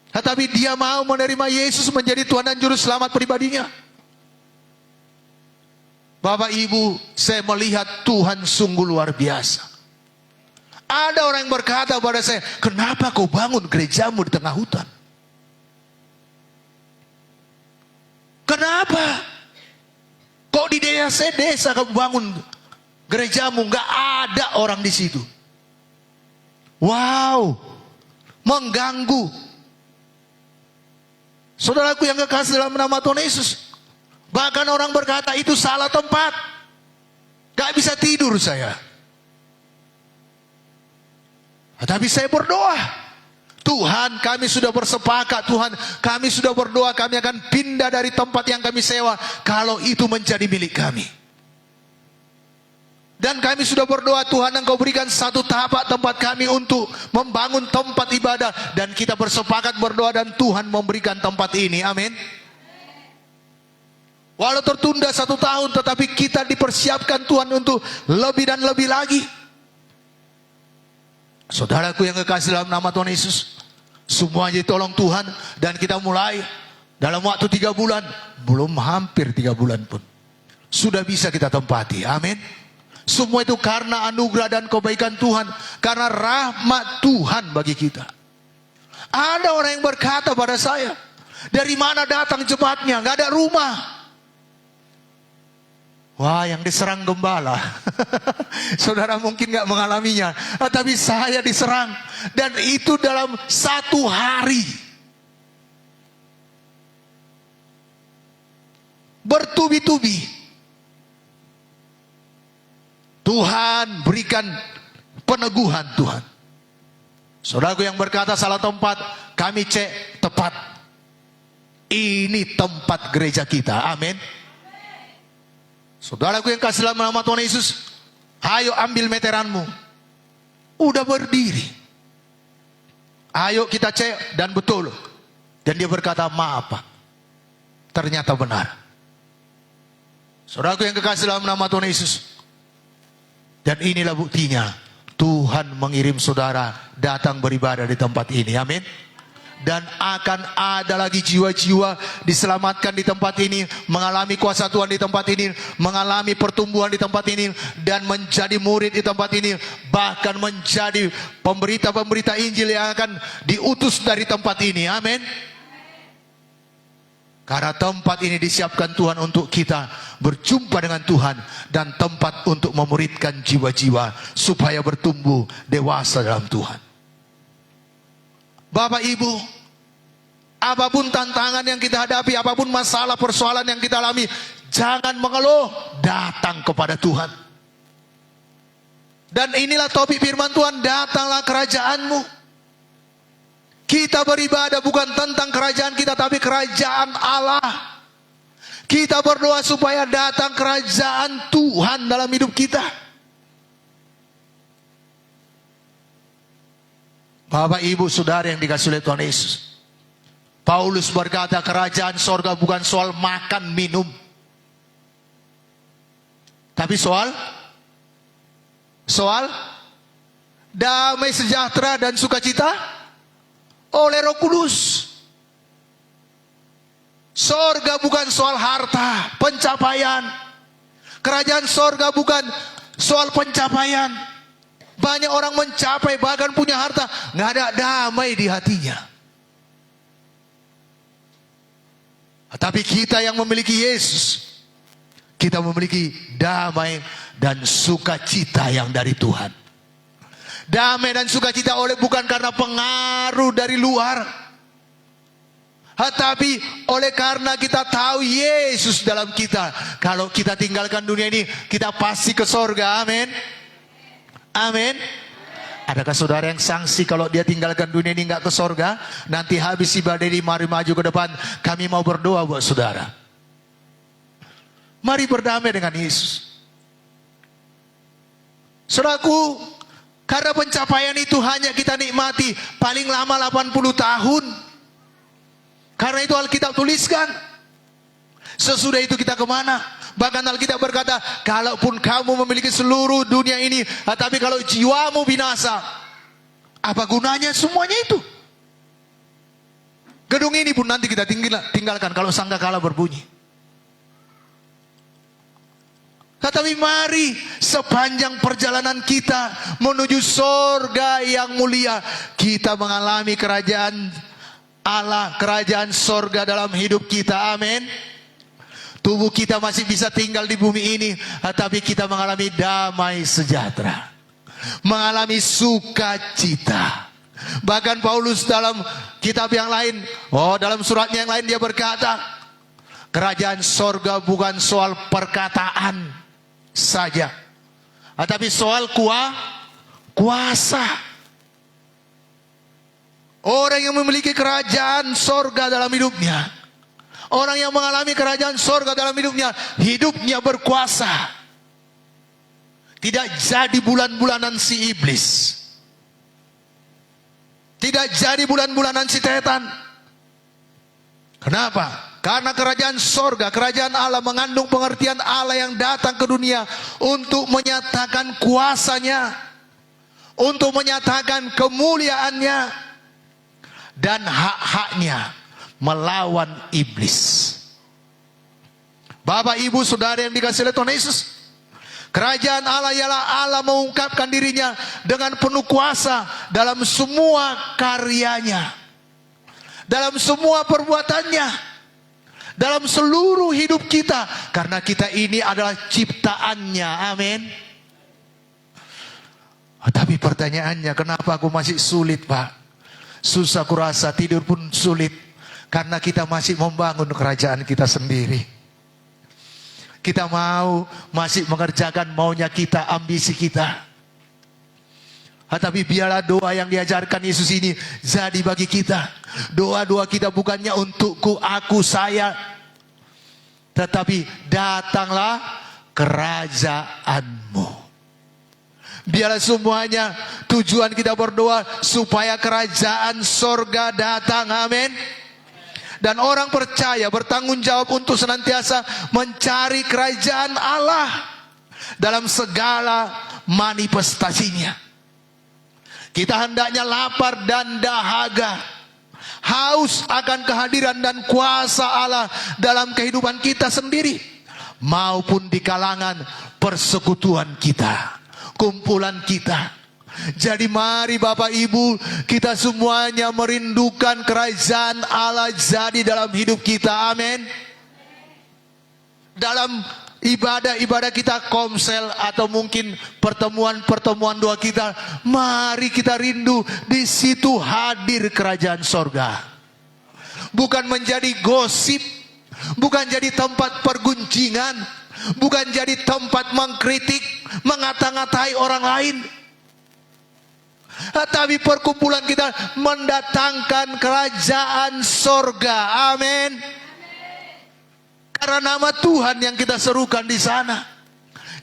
Tetapi dia mau menerima Yesus menjadi Tuhan dan Juru Selamat pribadinya. Bapak Ibu, saya melihat Tuhan sungguh luar biasa. Ada orang yang berkata pada saya, kenapa kau bangun gerejamu di tengah hutan? Kenapa? Kok di desa kamu bangun gerejamu, nggak ada orang di situ? Wow, mengganggu. Saudaraku yang kekasih dalam nama Tuhan Yesus, bahkan orang berkata itu salah tempat, nggak bisa tidur saya. Tapi saya berdoa, Tuhan kami sudah bersepakat, Tuhan kami sudah berdoa, kami akan pindah dari tempat yang kami sewa kalau itu menjadi milik kami. Dan kami sudah berdoa, Tuhan Engkau berikan satu tapak tempat kami untuk membangun tempat ibadah. Dan kita bersepakat berdoa dan Tuhan memberikan tempat ini, amin. Walau tertunda 1 tahun, tetapi kita dipersiapkan Tuhan untuk lebih dan lebih lagi. Saudaraku yang kekasih dalam nama Tuhan Yesus, semuanya tolong Tuhan. Dan kita mulai dalam waktu 3 bulan, belum hampir 3 bulan pun, sudah bisa kita tempati, amin. Semua itu karena anugerah dan kebaikan Tuhan, karena rahmat Tuhan bagi kita. Ada orang yang berkata pada saya, dari mana datang jemaatnya? Gak ada rumah. Wah, yang diserang gembala. Saudara mungkin gak mengalaminya, tapi saya diserang. Dan itu dalam 1 hari. Bertubi-tubi. Tuhan berikan peneguhan Tuhan. Saudaraku yang berkata salah tempat, kami cek tepat. Ini tempat gereja kita, amin. Saudaraku yang kasih dalam nama Tuhan Yesus, ayo ambil meteranmu. Udah berdiri. Ayo kita cek dan betul. Dan dia berkata, maaf Pak, ternyata benar. Saudaraku yang kekasih dalam nama Tuhan Yesus, dan inilah buktinya, Tuhan mengirim saudara datang beribadah di tempat ini, amin. Dan akan ada lagi jiwa-jiwa diselamatkan di tempat ini, mengalami kuasa Tuhan di tempat ini, mengalami pertumbuhan di tempat ini, dan menjadi murid di tempat ini, bahkan menjadi pemberita-pemberita Injil yang akan diutus dari tempat ini, amin. Karena tempat ini disiapkan Tuhan untuk kita berjumpa dengan Tuhan, dan tempat untuk memuridkan jiwa-jiwa supaya bertumbuh dewasa dalam Tuhan. Bapak Ibu, apapun tantangan yang kita hadapi, apapun masalah persoalan yang kita alami, jangan mengeluh, datang kepada Tuhan. Dan inilah topik firman Tuhan, datanglah kerajaan-Mu. Kita beribadah bukan tentang kerajaan kita, tapi kerajaan Allah. Kita berdoa supaya datang kerajaan Tuhan dalam hidup kita. Bapak Ibu Saudara yang dikasihi oleh Tuhan Yesus, Paulus berkata kerajaan sorga bukan soal makan minum, tapi soal damai sejahtera dan sukacita oleh Roh Kudus. Sorga bukan soal harta, pencapaian, Kerajaan sorga bukan soal pencapaian. Banyak orang mencapai bahkan punya harta, nggak ada damai di hatinya. Tapi kita yang memiliki Yesus, kita memiliki damai dan sukacita yang dari Tuhan. Damai dan sukacita bukan karena pengaruh dari luar, tetapi oleh karena kita tahu Yesus dalam kita. Kalau kita tinggalkan dunia ini, kita pasti ke sorga. Amin. Amin. Adakah saudara yang sangsi kalau dia tinggalkan dunia ini nggak ke sorga? Nanti habis ibadah ini, mari maju ke depan. Kami mau berdoa buat saudara. Mari berdamai dengan Yesus. Saudaraku, karena pencapaian itu hanya kita nikmati paling lama 80 tahun. Karena itu Alkitab tuliskan. Sesudah itu kita kemana? Bahkan Alkitab berkata, kalaupun kamu memiliki seluruh dunia ini, tapi kalau jiwamu binasa, apa gunanya semuanya itu? Gedung ini pun nanti kita tinggalkan kalau sangkakala berbunyi. Tetapi mari sepanjang perjalanan kita menuju sorga yang mulia, kita mengalami kerajaan Allah, kerajaan sorga dalam hidup kita. Amin. Tubuh kita masih bisa tinggal di bumi ini, tapi kita mengalami damai sejahtera, mengalami sukacita. Bahkan Paulus dalam kitab yang lain, dalam suratnya yang lain dia berkata, kerajaan sorga bukan soal perkataan saja, tapi soal kuasa. Orang yang memiliki kerajaan sorga dalam hidupnya, orang yang mengalami kerajaan sorga dalam hidupnya, hidupnya berkuasa. Tidak jadi bulan-bulanan si iblis, tidak jadi bulan-bulanan si setan. Kenapa? Karena kerajaan sorga, kerajaan Allah mengandung pengertian Allah yang datang ke dunia untuk menyatakan kuasanya, untuk menyatakan kemuliaannya dan hak-haknya melawan iblis. Bapak, ibu, saudara yang dikasihi oleh Tuhan Yesus, kerajaan Allah ialah Allah mengungkapkan dirinya dengan penuh kuasa dalam semua karyanya, dalam semua perbuatannya, dalam seluruh hidup kita, karena kita ini adalah ciptaannya. Amin. Tapi pertanyaannya, kenapa aku masih sulit, Pak? Susah kurasa, tidur pun sulit. Karena kita masih membangun kerajaan kita sendiri. Kita masih mengerjakan maunya kita, ambisi kita. Tapi biarlah doa yang diajarkan Yesus ini jadi bagi kita. Doa-doa kita bukannya untukku, aku, saya, tetapi datanglah kerajaanmu. Biarlah semuanya tujuan kita berdoa supaya kerajaan sorga datang. Amin. Dan orang percaya bertanggung jawab untuk senantiasa mencari kerajaan Allah dalam segala manifestasinya. Kita hendaknya lapar dan dahaga, haus akan kehadiran dan kuasa Allah dalam kehidupan kita sendiri, maupun di kalangan persekutuan kita, kumpulan kita. Jadi mari Bapak Ibu, kita semuanya merindukan kerajaan Allah jadi dalam hidup kita. Amin. Dalam ibadah-ibadah kita, komsel atau mungkin pertemuan-pertemuan doa kita, mari kita rindu di situ hadir kerajaan sorga. Bukan menjadi gosip, bukan jadi tempat perguncingan, bukan jadi tempat mengkritik, mengata-ngatai orang lain. Tapi perkumpulan kita mendatangkan kerajaan sorga. Amin. Karena nama Tuhan yang kita serukan di sana.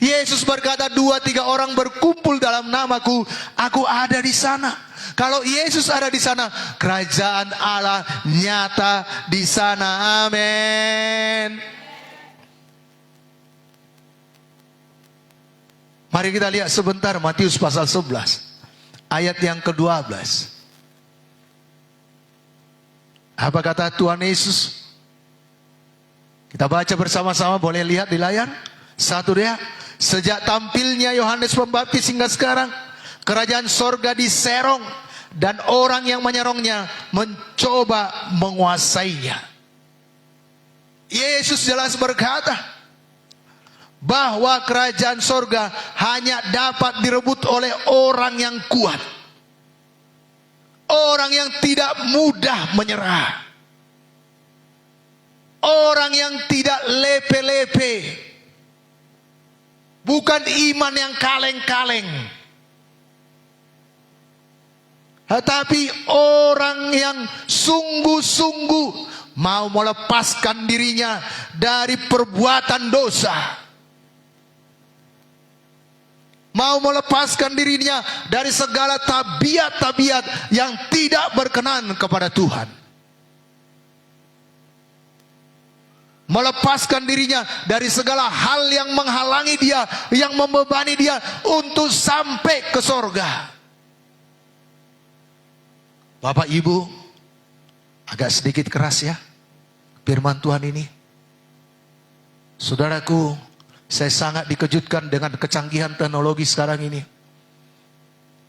Yesus berkata, 2-3 orang berkumpul dalam namaku, aku ada di sana. Kalau Yesus ada di sana, kerajaan Allah nyata di sana. Amin. Mari kita lihat sebentar Matius pasal 11. Ayat yang ke-12. Apa kata Tuhan Yesus? Kita baca bersama-sama, boleh lihat di layar. Satu dia, sejak tampilnya Yohanes Pembaptis hingga sekarang, kerajaan sorga diserong dan orang yang menyerongnya mencoba menguasainya. Yesus jelas berkata bahwa kerajaan sorga hanya dapat direbut oleh orang yang kuat, orang yang tidak mudah menyerah, orang yang tidak lepe-lepe. Bukan iman yang kaleng-kaleng, tetapi orang yang sungguh-sungguh mau melepaskan dirinya dari perbuatan dosa, mau melepaskan dirinya dari segala tabiat-tabiat yang tidak berkenan kepada Tuhan, melepaskan dirinya dari segala hal yang menghalangi dia, yang membebani dia untuk sampai ke sorga. Bapak Ibu, agak sedikit keras ya firman Tuhan ini. Saudaraku, saya sangat dikejutkan dengan kecanggihan teknologi sekarang ini.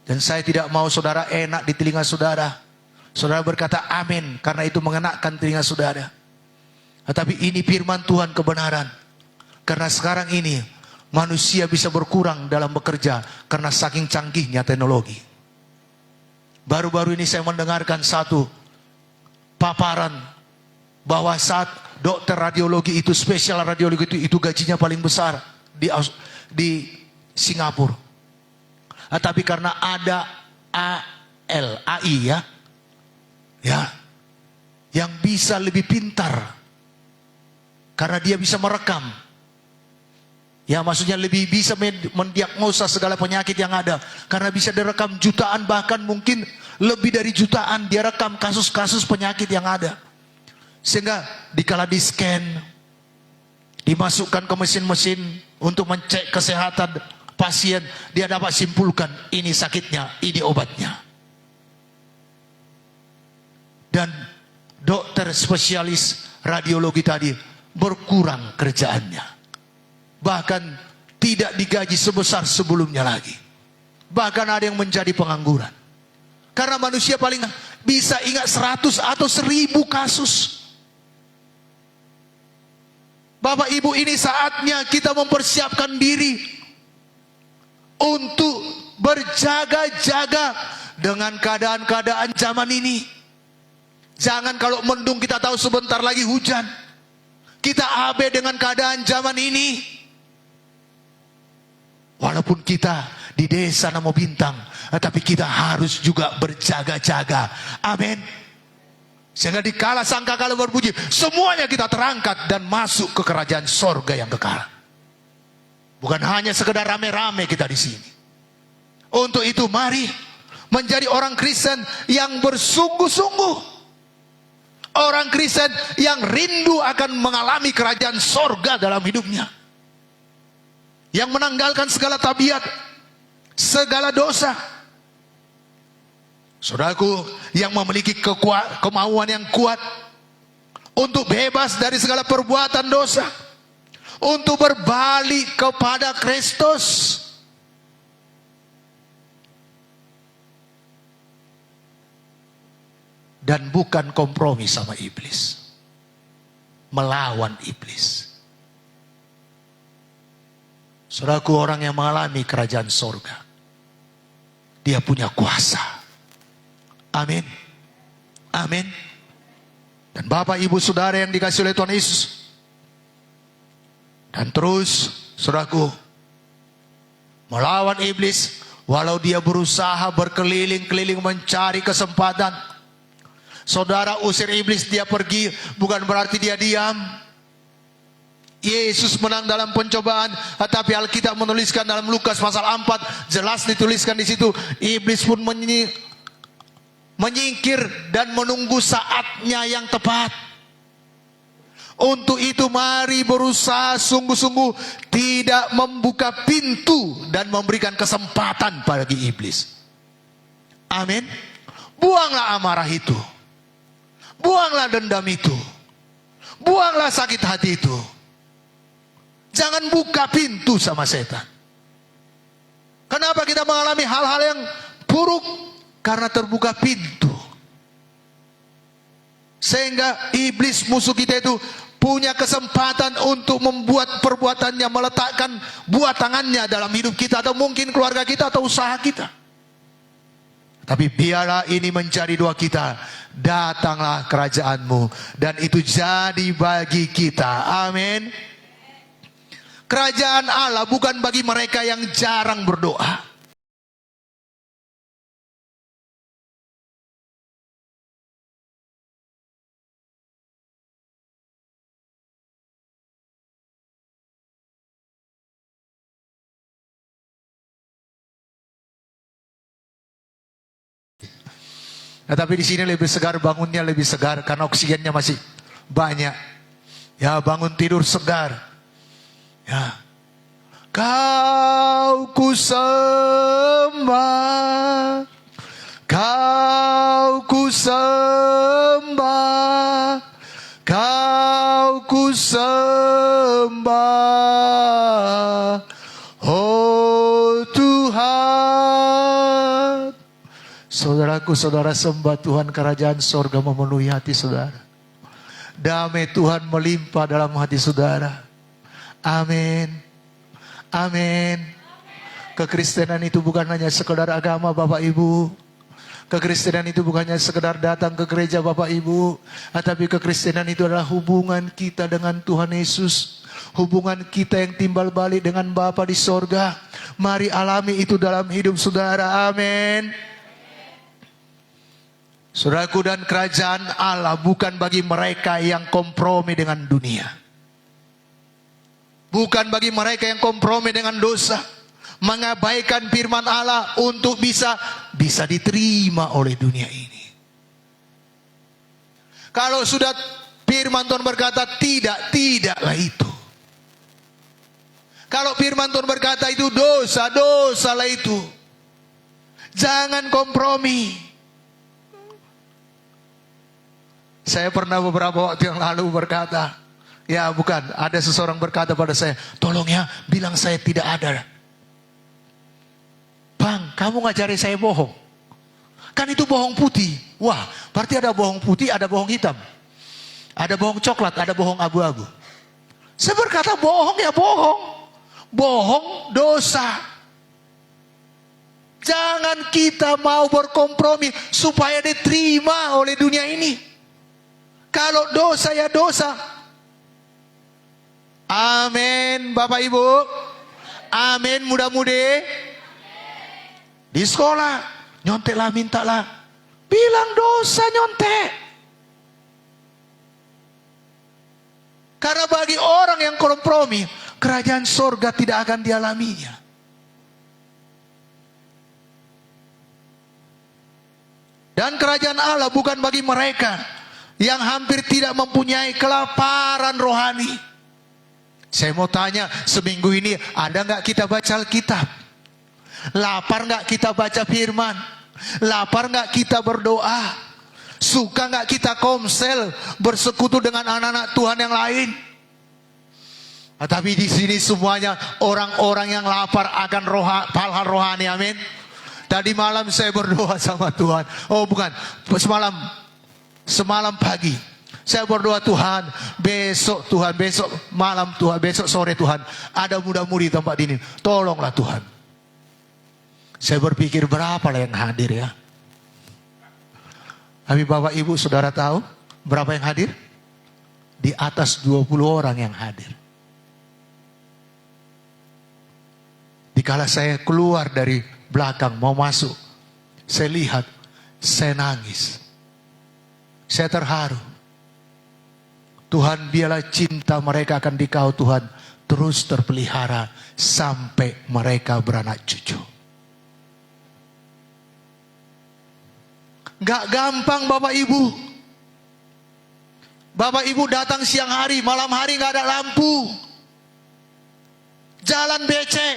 Dan saya tidak mau saudara enak di telinga saudara. Saudara berkata amin karena itu mengenakan telinga saudara. Tetapi ini firman Tuhan kebenaran. Karena sekarang ini manusia bisa berkurang dalam bekerja karena saking canggihnya teknologi. Baru-baru ini saya mendengarkan satu paparan bahwa saat dokter radiologi itu, spesial radiologi itu gajinya paling besar di Singapura. Tapi karena ada AI yang bisa lebih pintar. Karena dia bisa merekam. Ya, maksudnya lebih bisa mendiagnosa segala penyakit yang ada. Karena bisa direkam jutaan, bahkan mungkin lebih dari jutaan. Dia rekam kasus-kasus penyakit yang ada. Sehingga dikala di scan, dimasukkan ke mesin-mesin untuk mencek kesehatan pasien, dia dapat simpulkan ini sakitnya, ini obatnya. Dan dokter spesialis radiologi tadi berkurang kerjaannya, bahkan tidak digaji sebesar sebelumnya lagi, bahkan ada yang menjadi pengangguran. Karena manusia paling bisa ingat 100 atau 1000 kasus. Bapak Ibu, ini saatnya kita mempersiapkan diri untuk berjaga-jaga dengan keadaan-keadaan zaman ini. Jangan kalau mendung kita tahu sebentar lagi hujan. Kita abe dengan keadaan zaman ini. Walaupun kita di desa Namo Bintang, tapi kita harus juga berjaga-jaga. Amin. Sehingga dikala sangkakala berpuji, semuanya kita terangkat dan masuk ke kerajaan sorga yang kekal. Bukan hanya sekedar rame-rame kita di sini. Untuk itu mari menjadi orang Kristen yang bersungguh-sungguh. Orang Kristen yang rindu akan mengalami kerajaan sorga dalam hidupnya. Yang menanggalkan segala tabiat, segala dosa. Saudaraku, yang memiliki kemauan yang kuat untuk bebas dari segala perbuatan dosa, untuk berbalik kepada Kristus. Dan bukan kompromi sama iblis, melawan iblis. Saudaraku, orang yang mengalami kerajaan sorga, dia punya kuasa. Amin. Amin. Dan Bapak Ibu Saudara yang dikasihi oleh Tuhan Yesus, dan terus saudaraku, melawan iblis, walau dia berusaha berkeliling-keliling mencari kesempatan. Saudara, usir iblis, dia pergi, bukan berarti dia diam. Yesus menang dalam pencobaan, tetapi Alkitab menuliskan dalam Lukas pasal 4, jelas dituliskan di situ, iblis pun menyingkir dan menunggu saatnya yang tepat. Untuk itu mari berusaha sungguh-sungguh tidak membuka pintu dan memberikan kesempatan bagi iblis. Amin. Buanglah amarah itu. Buanglah dendam itu. Buanglah sakit hati itu. Jangan buka pintu sama setan. Kenapa kita mengalami hal-hal yang buruk? Karena terbuka pintu. Sehingga iblis musuh kita itu punya kesempatan untuk membuat perbuatannya, meletakkan buah tangannya dalam hidup kita, atau mungkin keluarga kita atau usaha kita. Tapi biarlah ini menjadi doa kita. Datanglah kerajaanmu, dan itu jadi bagi kita. Amin. Kerajaan Allah bukan bagi mereka yang jarang berdoa. Nah, tapi di sini lebih segar, bangunnya lebih segar karena oksigennya masih banyak. Ya, bangun tidur segar. Ya. Kau ku sembah, kau ku sembah, kau ku sembah, oh Tuhan. Saudaraku, saudara sembah Tuhan, kerajaan sorga memenuhi hati saudara. Damai Tuhan melimpah dalam hati saudara. Amin. Amin. Kekristenan itu bukan hanya sekedar agama Bapak Ibu. Kekristenan itu bukan hanya sekedar datang ke gereja Bapak Ibu. Tapi kekristenan itu adalah hubungan kita dengan Tuhan Yesus. Hubungan kita yang timbal balik dengan Bapa di sorga. Mari alami itu dalam hidup saudara. Amin. Saudaraku, dan kerajaan Allah bukan bagi mereka yang kompromi dengan dunia. Bukan bagi mereka yang kompromi dengan dosa. Mengabaikan firman Allah untuk bisa diterima oleh dunia ini. Kalau sudah firman Tuhan berkata tidaklah itu. Kalau firman Tuhan berkata itu dosalah itu. Jangan kompromi. Saya pernah beberapa waktu yang lalu berkata, ya bukan, ada seseorang berkata pada saya, tolong ya, bilang saya tidak ada. Bang, kamu ngajari saya bohong. Kan itu bohong putih. Wah, berarti ada bohong putih, ada bohong hitam. Ada bohong coklat, ada bohong abu-abu. Saya berkata bohong ya bohong. Bohong dosa. Jangan kita mau berkompromi supaya diterima oleh dunia ini. Kalau dosa ya dosa. Amin Bapak Ibu. Amin muda-mudi. Di sekolah nyonteklah, mintalah. Bilang dosa nyontek. Karena bagi orang yang kompromi, kerajaan sorga tidak akan dialaminya. Dan kerajaan Allah bukan bagi mereka yang hampir tidak mempunyai kelaparan rohani. Saya mau tanya, seminggu ini ada nggak kita baca Alkitab? Lapar nggak kita baca firman? Lapar nggak kita berdoa? Suka nggak kita komsel bersekutu dengan anak-anak Tuhan yang lain? Tapi di sini semuanya orang-orang yang lapar akan hal-hal rohani. Amin. Tadi malam saya berdoa sama Tuhan. Oh bukan, semalam pagi saya berdoa, Tuhan besok malam Tuhan, besok sore Tuhan ada muda-mudi tempat ini, tolonglah Tuhan. Saya berpikir berapa lah yang hadir ya. Tapi Bapak Ibu saudara tahu berapa yang hadir? Di atas 20 orang yang hadir. Dikala saya keluar dari belakang mau masuk, saya lihat, saya nangis. Saya terharu. Tuhan, biarlah cinta mereka akan Dikau Tuhan terus terpelihara sampai mereka beranak cucu. Gak gampang Bapak Ibu. Bapak Ibu datang siang hari, malam hari gak ada lampu. Jalan becek.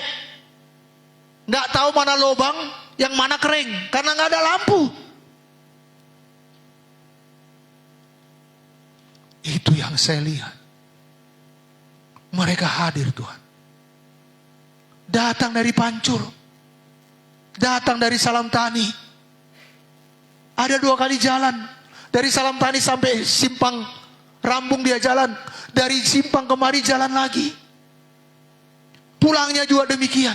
Gak tahu mana lubang, yang mana kering karena gak ada lampu. Itu yang saya lihat. Mereka hadir Tuhan. Datang dari Pancur. Datang dari Salam Tani. Ada 2 kali jalan. Dari Salam Tani sampai Simpang Rambung dia jalan. Dari Simpang kemari jalan lagi. Pulangnya juga demikian.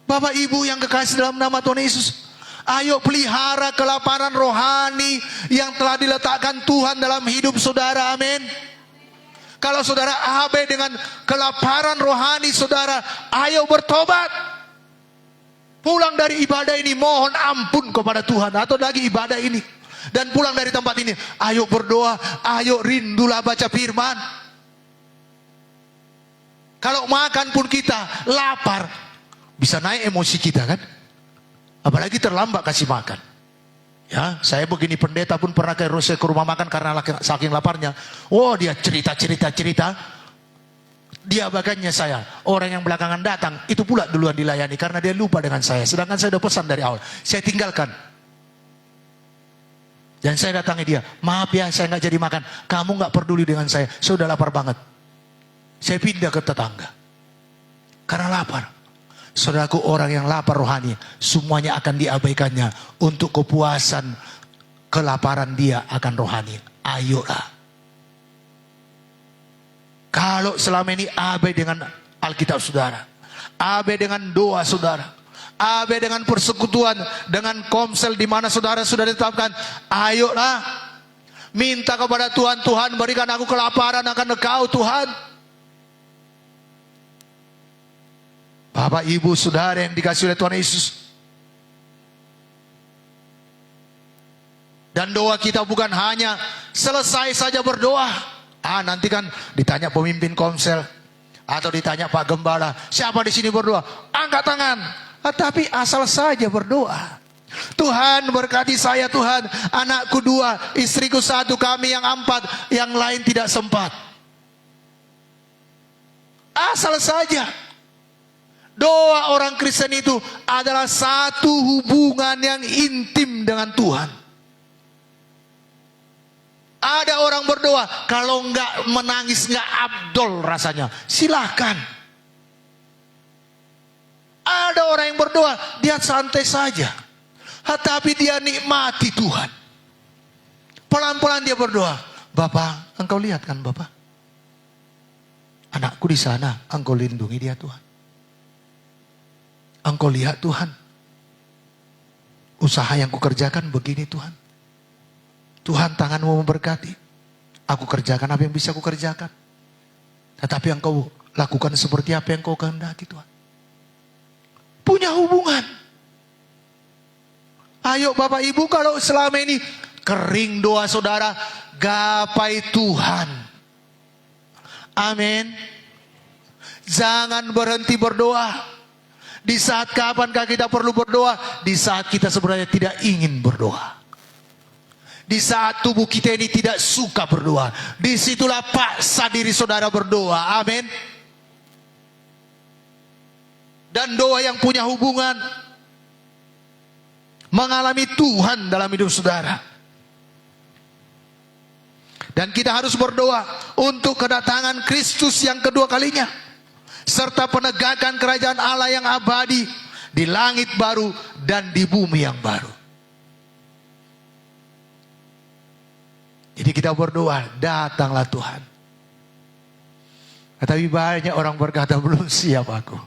Bapak Ibu yang kekasih dalam nama Tuhan Yesus, ayo pelihara kelaparan rohani yang telah diletakkan Tuhan dalam hidup saudara. Amin. Kalau saudara abai dengan kelaparan rohani saudara, ayo bertobat. Pulang dari ibadah ini mohon ampun kepada Tuhan, atau lagi ibadah ini, dan pulang dari tempat ini, ayo berdoa, ayo rindulah baca firman. Kalau makan pun kita lapar, bisa naik emosi kita kan? Apalagi terlambat kasih makan. Ya, saya begini pendeta pun pernah ke rumah makan karena saking laparnya. Oh, dia cerita. Dia bagiannya saya. Orang yang belakangan datang, itu pula duluan dilayani karena dia lupa dengan saya. Sedangkan saya udah pesan dari awal. Saya tinggalkan. Dan saya datangi dia. Maaf ya, saya nggak jadi makan. Kamu nggak peduli dengan saya. Saya udah lapar banget. Saya pindah ke tetangga. Karena lapar. Saudaraku, orang yang lapar rohani, semuanya akan diabaikannya untuk kepuasan kelaparan dia akan rohani. Ayolah. Kalau selama ini abai dengan Alkitab saudara, abai dengan doa saudara, abai dengan persekutuan, dengan komsel di mana saudara sudah ditetapkan, ayolah. Minta kepada Tuhan, Tuhan berikan aku kelaparan akan Engkau Tuhan. Bapak, Ibu, Saudara yang dikasihi oleh Tuhan Yesus. Dan doa kita bukan hanya selesai saja berdoa. Nanti kan ditanya pemimpin komsel atau ditanya Pak Gembala, siapa di sini berdoa? Angkat tangan. Tapi asal saja berdoa. Tuhan berkati saya Tuhan, anakku 2, istriku 1, kami yang 4, yang lain tidak sempat. Asal saja. Doa orang Kristen itu adalah satu hubungan yang intim dengan Tuhan. Ada orang berdoa, kalau enggak menangis, enggak abdol rasanya, silahkan. Ada orang yang berdoa, dia santai saja, tapi dia nikmati Tuhan. Pelan-pelan dia berdoa, Bapak, Engkau lihat kan Bapak? Anakku di sana, Engkau lindungi dia Tuhan. Engkau lihat Tuhan, usaha yang kukerjakan begini Tuhan. Tuhan, tangan-Mu memberkati. Aku kerjakan apa yang bisa kukerjakan. Tetapi Engkau lakukan seperti apa yang Kau kehendaki Tuhan. Punya hubungan. Ayo Bapak Ibu, kalau selama ini kering doa saudara, gapai Tuhan. Amin. Jangan berhenti berdoa. Di saat kapankah kita perlu berdoa? Di saat kita sebenarnya tidak ingin berdoa. Di saat tubuh kita ini tidak suka berdoa. Disitulah paksa diri saudara berdoa. Amin. Dan doa yang punya hubungan mengalami Tuhan dalam hidup saudara. Dan kita harus berdoa untuk kedatangan Kristus yang kedua kalinya, serta penegakan kerajaan Allah yang abadi di langit baru dan di bumi yang baru. Jadi kita berdoa, datanglah Tuhan. Tetapi banyak orang berkata, belum siap aku.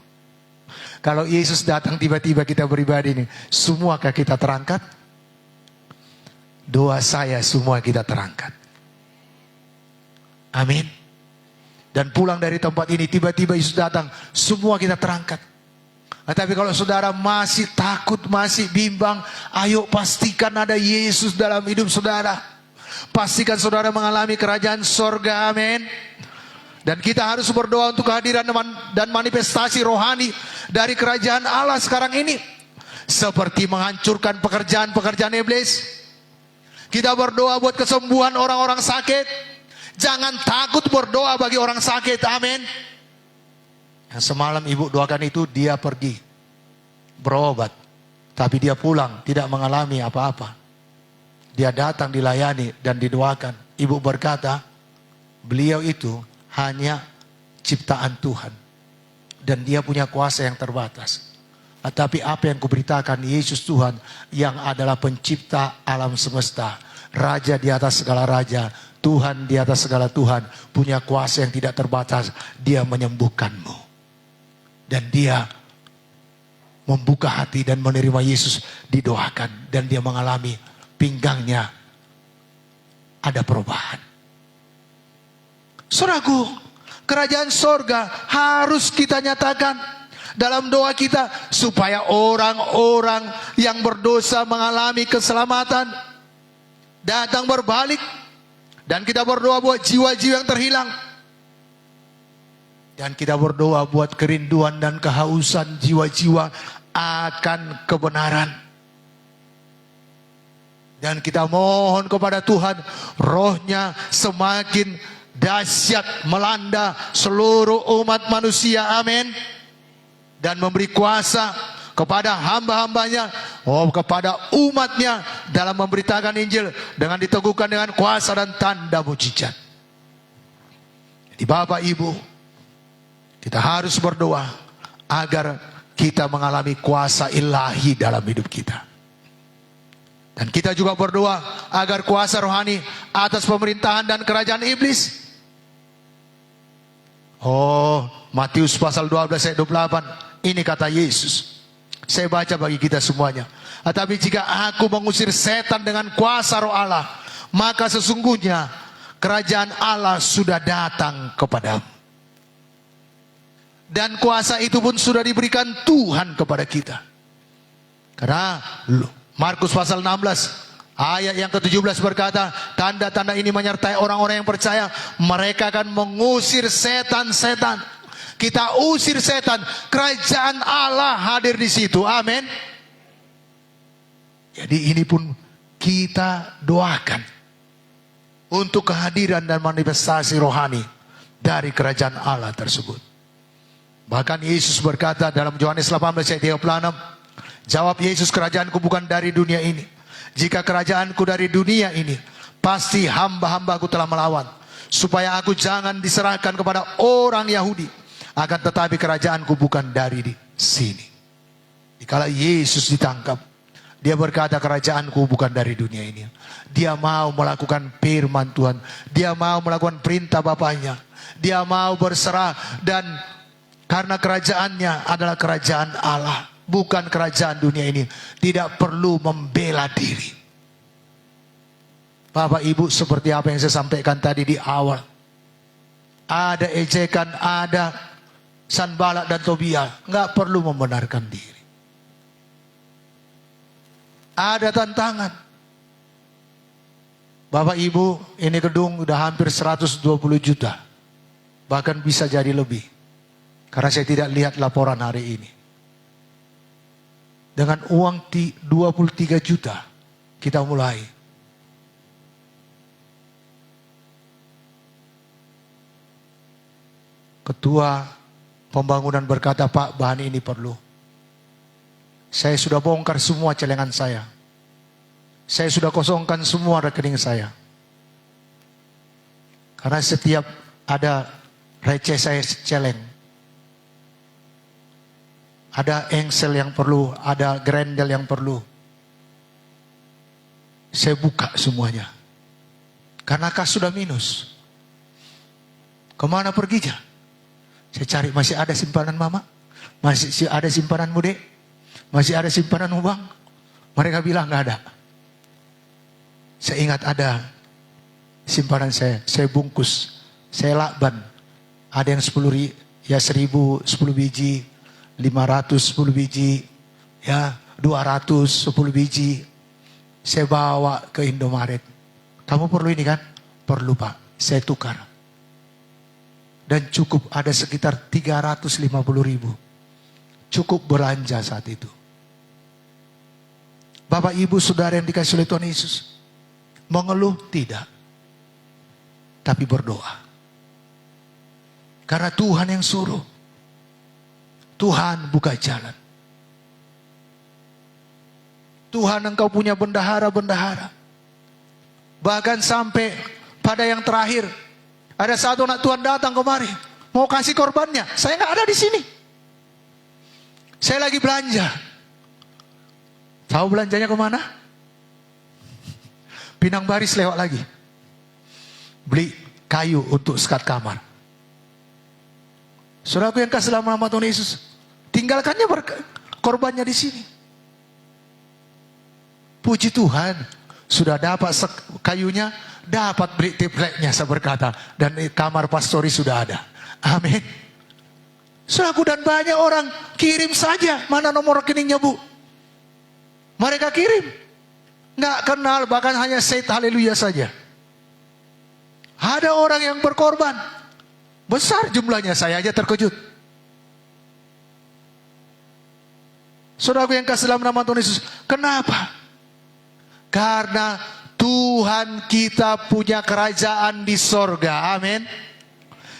Kalau Yesus datang tiba-tiba kita beribadah ini, semuakah kita terangkat? Doa saya semua kita terangkat. Amin. Dan pulang dari tempat ini tiba-tiba Yesus datang, semua kita terangkat. Tapi kalau saudara masih takut, masih bimbang, ayo pastikan ada Yesus dalam hidup saudara. Pastikan saudara mengalami kerajaan sorga. Amin. Dan kita harus berdoa untuk kehadiran dan manifestasi rohani dari kerajaan Allah sekarang ini, seperti menghancurkan pekerjaan-pekerjaan iblis. Kita berdoa buat kesembuhan orang-orang sakit. Jangan takut berdoa bagi orang sakit. Amin. Yang semalam ibu doakan itu, dia pergi berobat, tapi dia pulang tidak mengalami apa-apa. Dia datang dilayani dan didoakan. Ibu berkata, beliau itu hanya ciptaan Tuhan. Dan dia punya kuasa yang terbatas. Tetapi apa yang kuberitakan, Yesus Tuhan yang adalah pencipta alam semesta, Raja di atas segala raja, Tuhan di atas segala Tuhan, punya kuasa yang tidak terbatas. Dia menyembuhkanmu. Dan dia membuka hati dan menerima Yesus didoakan. Dan dia mengalami pinggangnya ada perubahan. Saudaraku, kerajaan sorga harus kita nyatakan dalam doa kita, supaya orang-orang yang berdosa mengalami keselamatan, datang berbalik. Dan kita berdoa buat jiwa-jiwa yang terhilang. Dan kita berdoa buat kerinduan dan kehausan jiwa-jiwa akan kebenaran. Dan kita mohon kepada Tuhan, rohnya semakin dahsyat melanda seluruh umat manusia. Amin. Dan memberi kuasa kepada hamba-hambanya, kepada umatnya dalam memberitakan Injil dengan diteguhkan dengan kuasa dan tanda mujizat. Jadi Bapak Ibu, kita harus berdoa agar kita mengalami kuasa ilahi dalam hidup kita. Dan kita juga berdoa agar kuasa rohani atas pemerintahan dan kerajaan iblis. Matius pasal 12 ayat 28. Ini kata Yesus. Saya baca bagi kita semuanya. Tetapi jika aku mengusir setan dengan kuasa roh Allah, maka sesungguhnya kerajaan Allah sudah datang kepadamu. Dan kuasa itu pun sudah diberikan Tuhan kepada kita. Karena Markus pasal 16 ayat yang ke-17 berkata, tanda-tanda ini menyertai orang-orang yang percaya. Mereka akan mengusir setan-setan. Kita usir setan, kerajaan Allah hadir di situ. Amin. Jadi ini pun kita doakan untuk kehadiran dan manifestasi rohani dari kerajaan Allah tersebut. Bahkan Yesus berkata dalam Yohanes 18 ayat 36, jawab Yesus, kerajaanku bukan dari dunia ini. Jika kerajaanku dari dunia ini, pasti hamba-hambaku telah melawan, supaya aku jangan diserahkan kepada orang Yahudi. Akan tetapi kerajaanku bukan dari di sini. Dikala Yesus ditangkap, dia berkata, kerajaanku bukan dari dunia ini. Dia mau melakukan firman Tuhan. Dia mau melakukan perintah Bapaknya. Dia mau berserah, dan karena kerajaannya adalah kerajaan Allah, bukan kerajaan dunia ini. Tidak perlu membela diri. Bapak Ibu, seperti apa yang saya sampaikan tadi di awal, ada ejekan, ada Sanballat dan Tobia, nggak perlu membenarkan diri. Ada tantangan. Bapak Ibu, ini gedung udah hampir 120 juta. Bahkan bisa jadi lebih. Karena saya tidak lihat laporan hari ini. Dengan uang 23 juta, kita mulai. Ketua pembangunan berkata, Pak, bahan ini perlu. Saya sudah bongkar semua celengan saya. Saya sudah kosongkan semua rekening saya. Karena setiap ada receh saya celeng. Ada engsel yang perlu, ada grendel yang perlu. Saya buka semuanya. Karena kas sudah minus. Kemana perginya? Saya cari, masih ada simpanan mama? Masih ada simpanan mude? Masih ada simpanan ubang? Mereka bilang nggak ada. Saya ingat ada simpanan saya bungkus, saya lakban. Ada yang 10.000, ya 1.000 10 biji, 500 10 biji, ya 200 10 biji. Saya bawa ke Indomaret. Kamu perlu ini kan? Perlu Pak, saya tukar. Dan cukup ada sekitar 350.000. Cukup belanja saat itu. Bapak Ibu Saudara yang dikasihi oleh Tuhan Yesus, mengeluh tidak, tapi berdoa. Karena Tuhan yang suruh. Tuhan buka jalan. Tuhan, Engkau punya bendahara-bendahara. Bahkan sampai pada yang terakhir, Ada satu anak Tuhan datang kemari, mau kasih korbannya. Saya nggak ada di sini. Saya lagi belanja. Tahu belanjanya kemana? Pinang Baris lewat lagi. Beli kayu untuk sekat kamar. Saudaraku yang kasih dalam nama Tuhan Yesus, tinggalkannya korbannya di sini. Puji Tuhan, sudah dapat kayunya, dapat beli tripleknya, saya berkata, dan kamar pastori sudah ada. Amin. Saudaraku, dan banyak orang kirim saja, mana nomor rekeningnya Bu? Mereka kirim, nggak kenal, bahkan hanya say haleluya saja. Ada orang yang berkorban, besar jumlahnya, saya aja terkejut. Saudaraku yang kasih dalam nama Tuhan Yesus, kenapa? Karena Tuhan kita punya kerajaan di sorga, amin.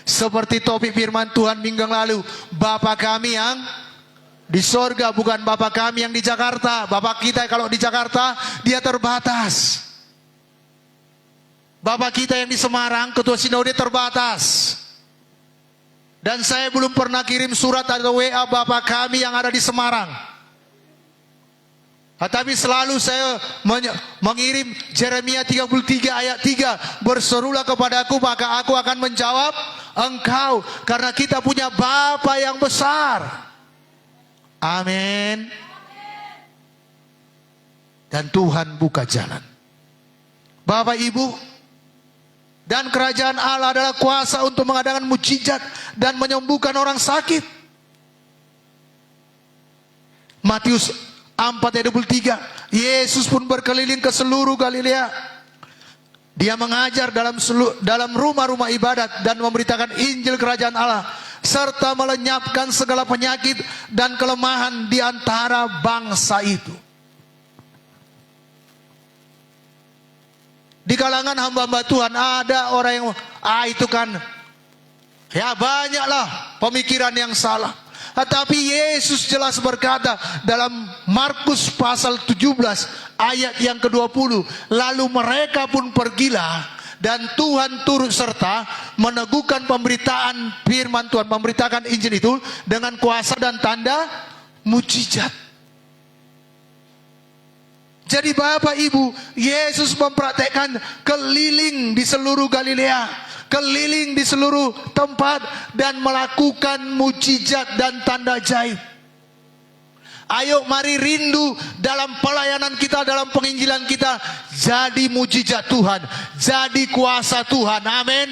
Seperti topik firman Tuhan minggu yang lalu, Bapa kami yang di sorga, bukan Bapa kami yang di Jakarta. Bapa kita kalau di Jakarta, dia terbatas. Bapak kita yang di Semarang, ketua sinode terbatas. Dan saya belum pernah kirim surat atau WA Bapak kami yang ada di Semarang. Tetapi selalu saya mengirim Yeremia 33 ayat 3. Berserulah kepadaku maka aku akan menjawab engkau. Karena kita punya Bapa yang besar. Amin. Dan Tuhan buka jalan. Bapak Ibu, dan kerajaan Allah adalah kuasa untuk mengadakan mukjizat dan menyembuhkan orang sakit. Matius 4 ayat 23. Yesus pun berkeliling ke seluruh Galilea. Dia mengajar dalam rumah-rumah ibadat dan memberitakan Injil kerajaan Allah, serta melenyapkan segala penyakit dan kelemahan di antara bangsa itu. Di kalangan hamba-hamba Tuhan ada orang yang itu kan ya banyaklah pemikiran yang salah. Tetapi Yesus jelas berkata dalam Markus pasal 17 ayat yang ke-20, lalu mereka pun pergilah dan Tuhan turut serta meneguhkan pemberitaan firman Tuhan, memberitakan Injil itu dengan kuasa dan tanda mukjizat. Jadi Bapak Ibu, Yesus mempraktekkan keliling di seluruh Galilea, keliling di seluruh tempat dan melakukan mukjizat dan tanda ajaib. Ayo mari rindu dalam pelayanan kita, dalam penginjilan kita, jadi mukjizat Tuhan, jadi kuasa Tuhan. Amin.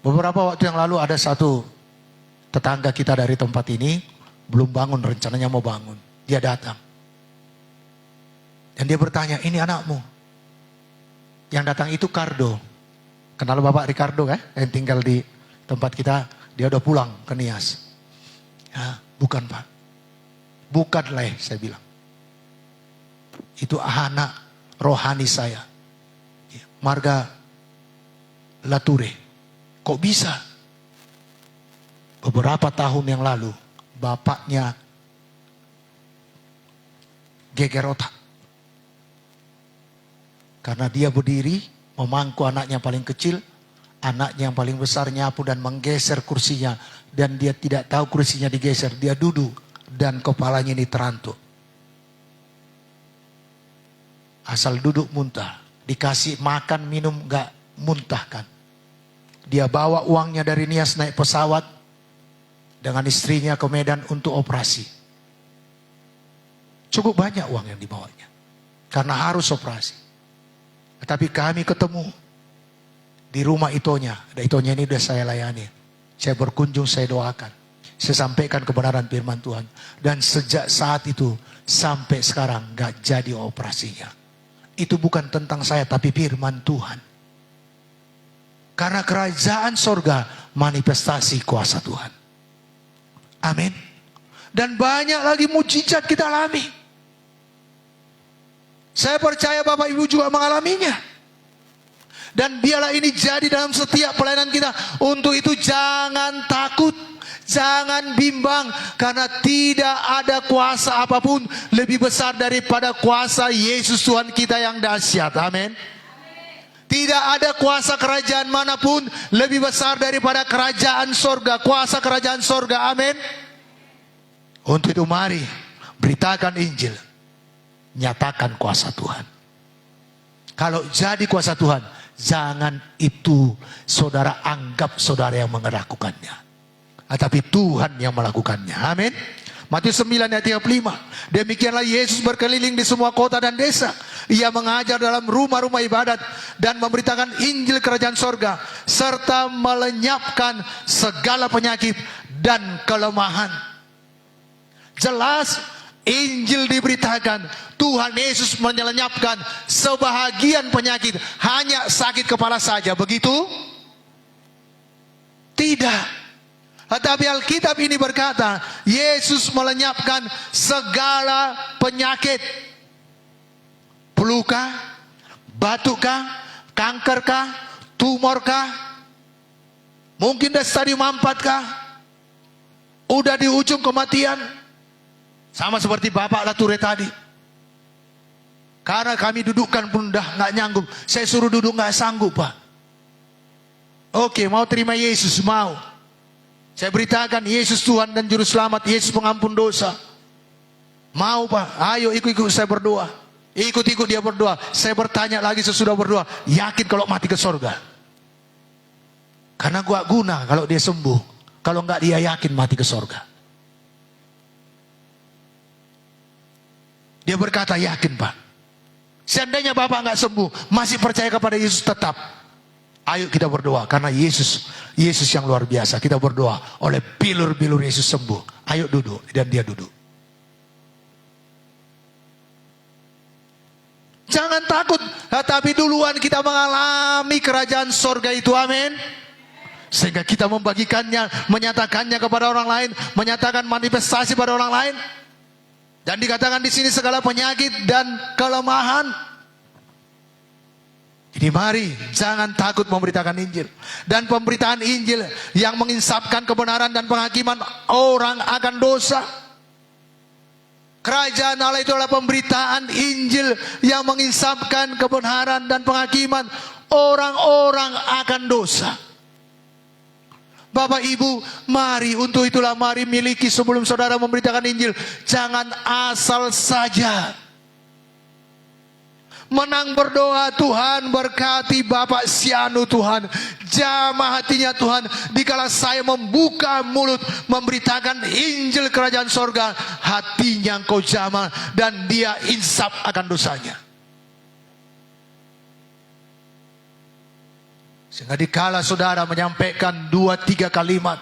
Beberapa waktu yang lalu ada satu tetangga kita dari tempat ini, belum bangun, rencananya mau bangun. Dia datang. Dan dia bertanya, ini anakmu? Yang datang itu Kardo. Kenal Bapak Ricardo kan? Yang tinggal di tempat kita, dia udah pulang ke Nias. Ya, bukan Pak. Bukan lah, saya bilang. Itu anak rohani saya. Marga Lature. Kok bisa? Beberapa tahun yang lalu, bapaknya geger otak. Karena dia berdiri, memangku anaknya yang paling kecil, anaknya yang paling besar nyapu dan menggeser kursinya. Dan dia tidak tahu kursinya digeser, dia duduk dan kepalanya ini terantuk. Asal duduk muntah, dikasih makan minum gak muntahkan. Dia bawa uangnya dari Nias naik pesawat dengan istrinya ke Medan untuk operasi. Cukup banyak uang yang dibawanya. Karena harus operasi. Tetapi kami ketemu di rumah Itonya. Dan Itonya ini sudah saya layani. Saya berkunjung, saya doakan. Saya sampaikan kebenaran firman Tuhan. Dan sejak saat itu sampai sekarang gak jadi operasinya. Itu bukan tentang saya tapi firman Tuhan. Karena kerajaan sorga manifestasi kuasa Tuhan. Amin. Dan banyak lagi mukjizat kita alami. Saya percaya Bapak Ibu juga mengalaminya. Dan biarlah ini jadi dalam setiap pelayanan kita. Untuk itu jangan takut, Jangan bimbang, karena tidak ada kuasa apapun lebih besar daripada kuasa Yesus Tuhan kita yang dahsyat. Amin. Tidak ada kuasa kerajaan manapun lebih besar daripada kerajaan sorga, kuasa kerajaan sorga. Amin. Untuk itu mari beritakan Injil, nyatakan kuasa Tuhan. Kalau jadi kuasa Tuhan, jangan itu saudara anggap saudara yang melakukannya, tetapi Tuhan yang melakukannya. Amin. Matius 9 ayat 35. Demikianlah Yesus berkeliling di semua kota dan desa. Ia mengajar dalam rumah-rumah ibadat dan memberitakan Injil kerajaan sorga, serta melenyapkan segala penyakit dan kelemahan. Jelas Injil diberitakan, Tuhan Yesus menyelenyapkan sebahagian penyakit, hanya sakit kepala saja. Begitu? Tidak. Tetapi Alkitab ini berkata, Yesus melenyapkan segala penyakit. Pelukah, batukah, kankerkah, tumorkah, mungkin dah stadium 4kah, udah di ujung kematian. Sama seperti Bapak Lature tadi. Karena kami dudukkan pun dah nggak nyanggup, saya suruh duduk nggak sanggup, Pak. Oke, mau terima Yesus? Mau. Saya beritakan Yesus Tuhan dan Juru Selamat, Yesus pengampun dosa. Mau, Pak? Ayo ikut-ikut saya berdoa. Ikut-ikut dia berdoa. Saya bertanya lagi sesudah berdoa, yakin kalau mati ke sorga? Karena gua guna kalau dia sembuh, kalau enggak dia yakin mati ke sorga. Dia berkata yakin, Pak. Seandainya Bapak enggak sembuh, masih percaya kepada Yesus tetap. Ayo kita berdoa, karena Yesus yang luar biasa. Kita berdoa oleh bilur-bilur Yesus sembuh. Ayo duduk, dan dia duduk. Jangan takut, tetapi duluan kita mengalami kerajaan sorga itu. Amin. Sehingga kita membagikannya, menyatakannya kepada orang lain, menyatakan manifestasi pada orang lain. Dan dikatakan di sini segala penyakit dan kelemahan. Jadi mari jangan takut memberitakan Injil. Dan pemberitaan Injil yang menginsapkan kebenaran dan penghakiman orang akan dosa. Kerajaan Allah itu adalah pemberitaan Injil yang menginsapkan kebenaran dan penghakiman orang-orang akan dosa. Bapak Ibu, mari, untuk itulah mari miliki sebelum saudara memberitakan Injil. Jangan asal saja. Menang berdoa, Tuhan berkati Bapak Sianu, Tuhan jamah hatinya, Tuhan. Dikala saya membuka mulut memberitakan Injil kerajaan sorga, hatinya Engkau jamah dan dia insaf akan dosanya. Sehingga dikala saudara menyampaikan 2-3 kalimat,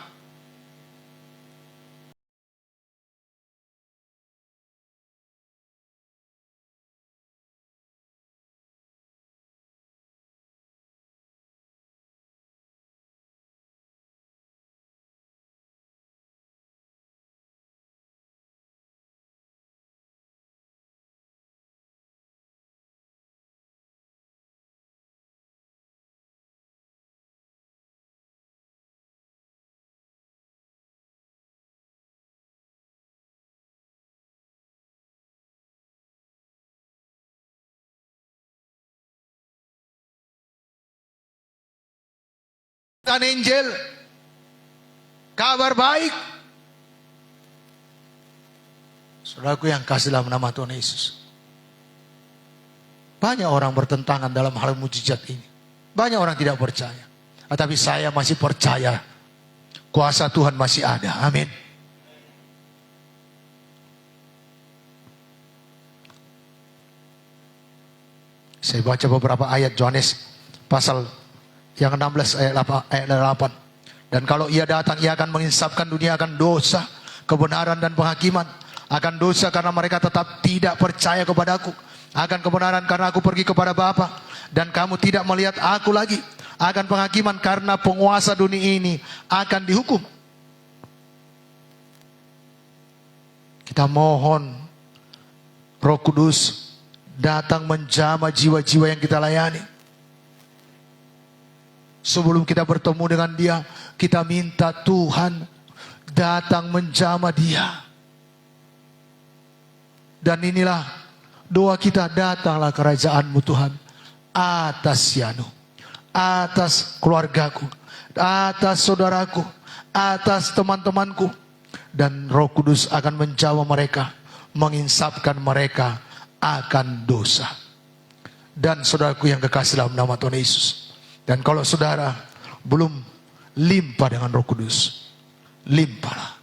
kan Injil, kabar baik. Saudaraku yang kasih dalam nama Tuhan Yesus, banyak orang bertentangan dalam hal mujizat ini. Banyak orang tidak percaya. Tetapi saya masih percaya kuasa Tuhan masih ada. Amin. Saya baca beberapa ayat Yohanes pasal yang 16 ayat 8. Dan kalau ia datang, ia akan menginsafkan dunia akan dosa, kebenaran dan penghakiman. Akan dosa karena mereka tetap tidak percaya kepadaku. Akan kebenaran karena aku pergi kepada Bapa dan kamu tidak melihat aku lagi. Akan penghakiman karena penguasa dunia ini akan dihukum. Kita mohon Roh Kudus datang menjamah jiwa-jiwa yang kita layani. Sebelum kita bertemu dengan dia, kita minta Tuhan datang menjamah dia. Dan inilah doa kita, datanglah kerajaan-Mu Tuhan atas Yanu, atas keluargaku, atas saudaraku, atas teman-temanku. Dan Roh Kudus akan menjamah mereka, menginsapkan mereka akan dosa. Dan saudaraku yang kekasih dalam nama Tuhan Yesus, dan kalau saudara belum limpah dengan Roh Kudus, limpahlah.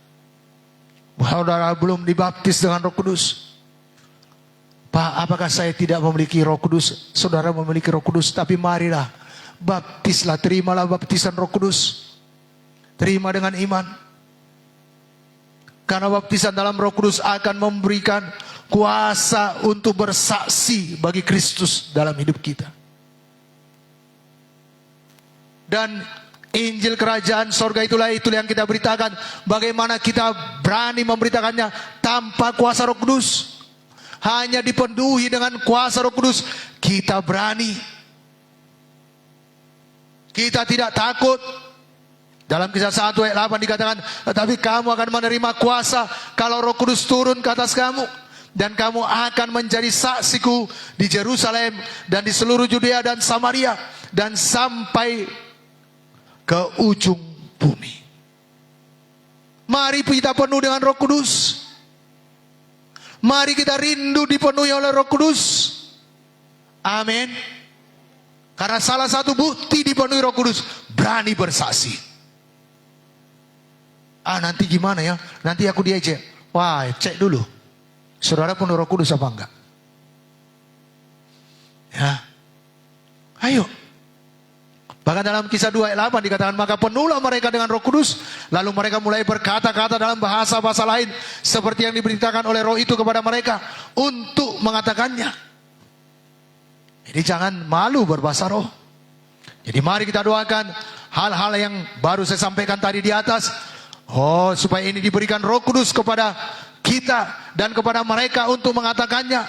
Saudara belum dibaptis dengan Roh Kudus, Pak, apakah saya tidak memiliki Roh Kudus? Saudara memiliki Roh Kudus, tapi marilah baptislah, terimalah baptisan Roh Kudus. Terima dengan iman. Karena baptisan dalam Roh Kudus akan memberikan kuasa untuk bersaksi bagi Kristus dalam hidup kita. Dan Injil kerajaan sorga itulah yang kita beritakan. Bagaimana kita berani memberitakannya tanpa kuasa Roh Kudus. Hanya dipenuhi dengan kuasa Roh Kudus, kita berani. Kita tidak takut. Dalam Kisah 1 ayat 8 dikatakan, tetapi kamu akan menerima kuasa kalau Roh Kudus turun ke atas kamu. Dan kamu akan menjadi saksiku di Yerusalem dan di seluruh Judea dan Samaria dan sampai ke ujung bumi. Mari kita penuh dengan Roh Kudus. Mari kita rindu dipenuhi oleh Roh Kudus. Amin. Karena salah satu bukti dipenuhi Roh Kudus, berani bersaksi. Nanti gimana ya? Nanti aku diajak. Wah, cek dulu. Saudara penuh Roh Kudus apa enggak? Ya. Ayo. Bahkan dalam Kisah 2 ayat 8 dikatakan, maka penuhlah mereka dengan Roh Kudus, lalu mereka mulai berkata-kata dalam bahasa-bahasa lain seperti yang diberitakan oleh Roh itu kepada mereka untuk mengatakannya. Jadi jangan malu berbahasa roh. Jadi mari kita doakan hal-hal yang baru saya sampaikan tadi di atas. Supaya ini diberikan Roh Kudus kepada kita dan kepada mereka untuk mengatakannya.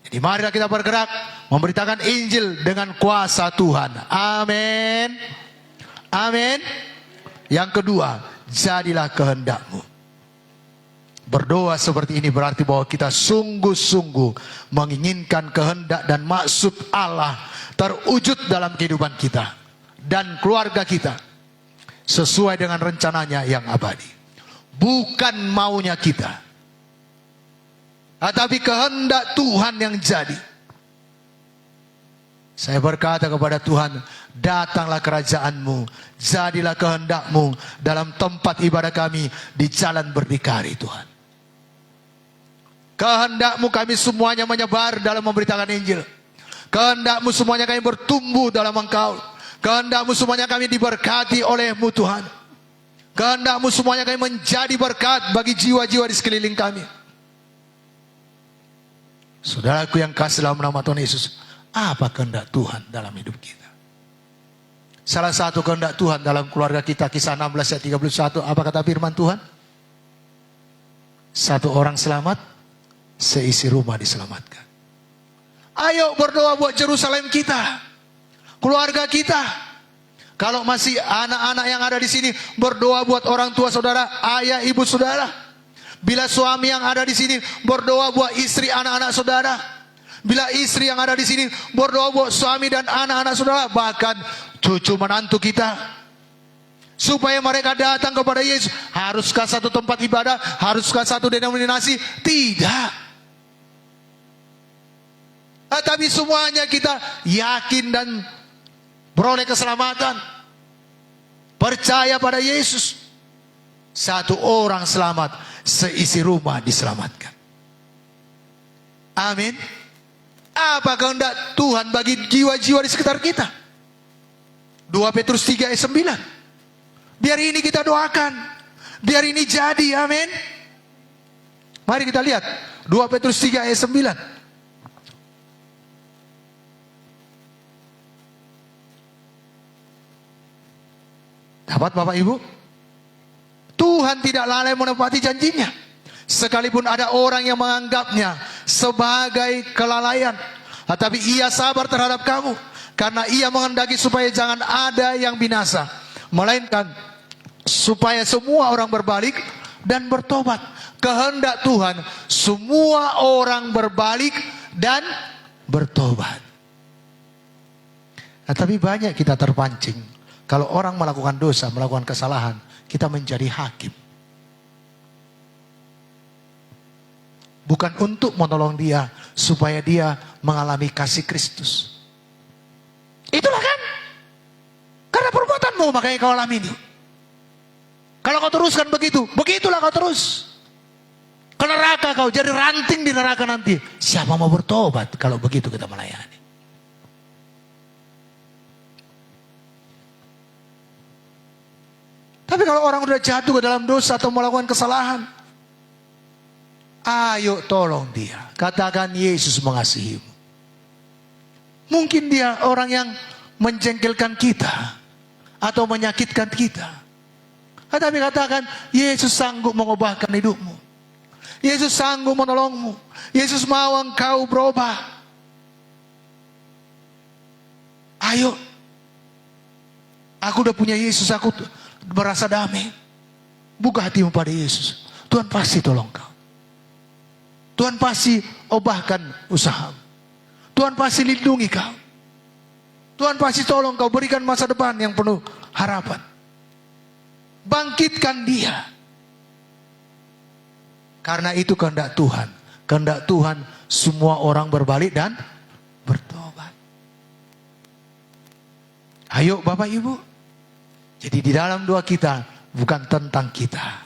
Jadi marilah kita bergerak memberitakan Injil dengan kuasa Tuhan. Amin. Amin. Yang kedua, jadilah kehendak-Mu. Berdoa seperti ini berarti bahwa kita sungguh-sungguh menginginkan kehendak dan maksud Allah terwujud dalam kehidupan kita dan keluarga kita sesuai dengan rencananya yang abadi. Bukan maunya kita, tetapi kehendak Tuhan yang jadi. Saya berkata kepada Tuhan, datanglah kerajaan-Mu, jadilah kehendak-Mu dalam tempat ibadah kami di Jalan Berdikari Tuhan. Kehendak-Mu kami semuanya menyebar dalam memberitakan Injil. Kehendak-Mu semuanya kami bertumbuh dalam Engkau. Kehendak-Mu semuanya kami diberkati oleh-Mu Tuhan. Kehendak-Mu semuanya kami menjadi berkat bagi jiwa-jiwa di sekeliling kami. Saudaraku yang kasih dalam nama Tuhan Yesus, apa kehendak Tuhan dalam hidup kita? Salah satu kehendak Tuhan dalam keluarga kita, Kisah 16 ayat 31, apa kata firman Tuhan? Satu orang selamat, seisi rumah diselamatkan. Ayo berdoa buat Yerusalem kita, keluarga kita. Kalau masih anak-anak yang ada di sini, berdoa buat orang tua saudara, ayah ibu saudara. Bila suami yang ada di sini, berdoa buat istri anak-anak saudara. Bila istri yang ada di sini, berdoa buat suami dan anak-anak saudara, bahkan cucu menantu kita. Supaya mereka datang kepada Yesus. Haruskah satu tempat ibadah? Haruskah satu denominasi? Tidak. Tapi semuanya kita yakin dan beroleh keselamatan. Percaya pada Yesus. Satu orang selamat, seisi rumah diselamatkan. Amin. Apa kehendak Tuhan bagi jiwa-jiwa di sekitar kita? 2 Petrus 3 ayat 9. Biar ini kita doakan. Biar ini jadi, amin. Mari kita lihat 2 Petrus 3 ayat 9. Dapat Bapak Ibu? Tuhan tidak lalai menepati janjinya. Sekalipun ada orang yang menganggapnya sebagai kelalaian, tetapi ia sabar terhadap kamu, karena ia menghendaki supaya jangan ada yang binasa, melainkan supaya semua orang berbalik dan bertobat. Kehendak Tuhan semua orang berbalik dan bertobat. Nah, tapi banyak kita terpancing. Kalau orang melakukan dosa, melakukan kesalahan, kita menjadi hakim. Bukan untuk menolong dia supaya dia mengalami kasih Kristus. Itulah kan. Karena perbuatanmu makanya kau alami ini. Kalau kau teruskan begitu, begitulah kau terus. Ke neraka kau jadi ranting di neraka nanti. Siapa mau bertobat kalau begitu kita melayani? Tapi kalau orang sudah jatuh ke dalam dosa atau melakukan kesalahan, ayo tolong dia. Katakan Yesus mengasihimu. Mungkin dia orang yang menjengkelkan kita atau menyakitkan kita. Tapi katakan Yesus sanggup mengubahkan hidupmu. Yesus sanggup menolongmu. Yesus mau engkau berubah. Ayo. Aku udah punya Yesus, aku merasa damai. Buka hatimu pada Yesus. Tuhan pasti tolong kau. Tuhan pasti ubahkan usahamu. Tuhan pasti lindungi kau. Tuhan pasti tolong kau, berikan masa depan yang penuh harapan. Bangkitkan dia. Karena itu kehendak Tuhan. Kehendak Tuhan semua orang berbalik dan bertobat. Ayo Bapak Ibu. Jadi di dalam doa kita bukan tentang kita.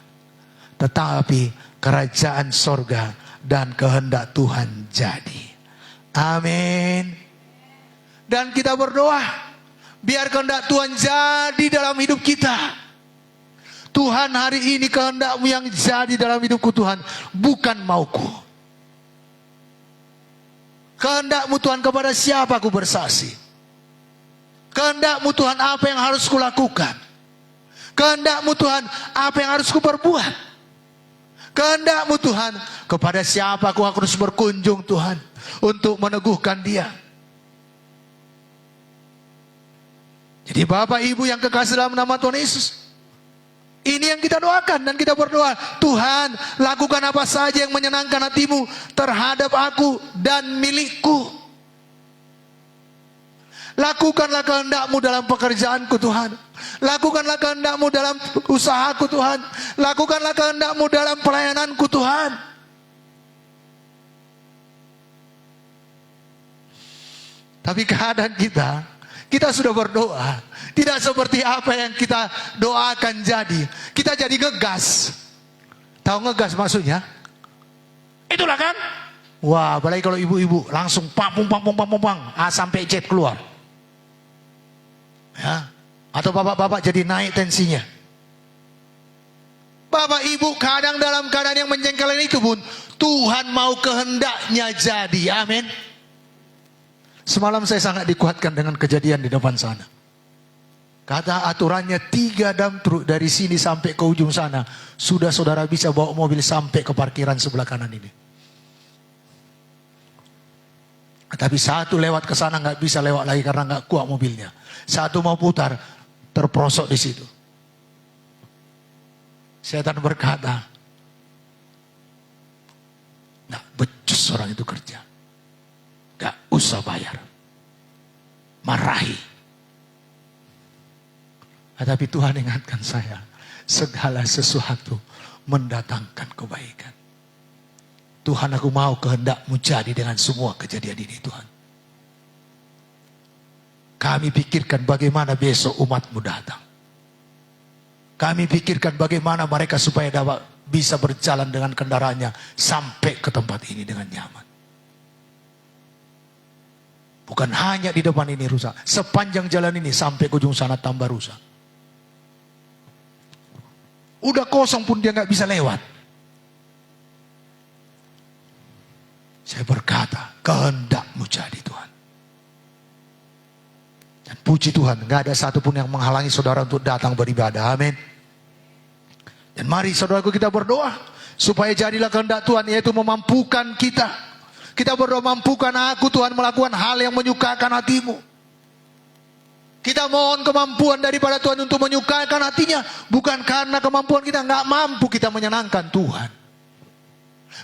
Tetapi kerajaan sorga dan kehendak Tuhan jadi. Amin. Dan kita berdoa. Biar kehendak Tuhan jadi dalam hidup kita. Tuhan hari ini kehendak-Mu yang jadi dalam hidupku Tuhan. Bukan mauku. Kehendak-Mu Tuhan kepada siapa aku bersaksi. Kehendak-Mu Tuhan apa yang harus kulakukan. Kehendak-Mu Tuhan apa yang harus kuperbuat. Kehendak-Mu Tuhan kepada siapa aku harus berkunjung Tuhan. Untuk meneguhkan dia. Jadi Bapak Ibu yang kekasih dalam nama Tuhan Yesus. Ini yang kita doakan dan kita berdoa. Tuhan, lakukan apa saja yang menyenangkan hatimu terhadap aku dan milikku. Lakukanlah kehendak-Mu dalam pekerjaanku Tuhan. Lakukanlah kehendak-Mu dalam usahaku Tuhan. Lakukanlah kehendak-Mu dalam pelayananku Tuhan. Tapi keadaan kita sudah berdoa. Tidak seperti apa yang kita doakan jadi. Kita jadi ngegas. Tahu ngegas maksudnya? Itulah kan? Wah, apalagi kalau ibu-ibu langsung pang, sampai jet keluar. Ya. Atau bapak-bapak jadi naik tensinya. Bapak ibu kadang dalam keadaan yang menjengkelkan itu pun Tuhan mau kehendaknya jadi. Amin. Semalam saya sangat dikuatkan dengan kejadian di depan sana. Kata aturannya 3 dump truk dari sini sampai ke ujung sana. Sudah saudara bisa bawa mobil sampai ke parkiran sebelah kanan ini. Tapi satu lewat ke sana nggak bisa lewat lagi karena nggak kuat mobilnya. Satu mau putar, terperosok di situ. Setan berkata, nggak becus orang itu kerja. Nggak usah bayar. Marahi. Tapi Tuhan ingatkan saya, segala sesuatu mendatangkan kebaikan. Tuhan, aku mau kehendak-Mu jadi dengan semua kejadian ini Tuhan. Kami pikirkan bagaimana besok umat-Mu datang. Kami pikirkan bagaimana mereka supaya dapat bisa berjalan dengan kendaraannya sampai ke tempat ini dengan nyaman. Bukan hanya di depan ini rusak, sepanjang jalan ini sampai ke ujung sana tambah rusak. Udah kosong pun dia nggak bisa lewat. Saya berkata, kehendak-Mu jadi Tuhan. Dan puji Tuhan, nggak ada satupun yang menghalangi saudara untuk datang beribadah. Amin. Dan mari saudaraku kita berdoa supaya jadilah kehendak Tuhan, yaitu memampukan kita. Kita berdoa, mampukan aku Tuhan melakukan hal yang menyukakan hati-Mu. Kita mohon kemampuan daripada Tuhan untuk menyukakan hatinya. Bukan karena kemampuan kita nggak mampu kita menyenangkan Tuhan.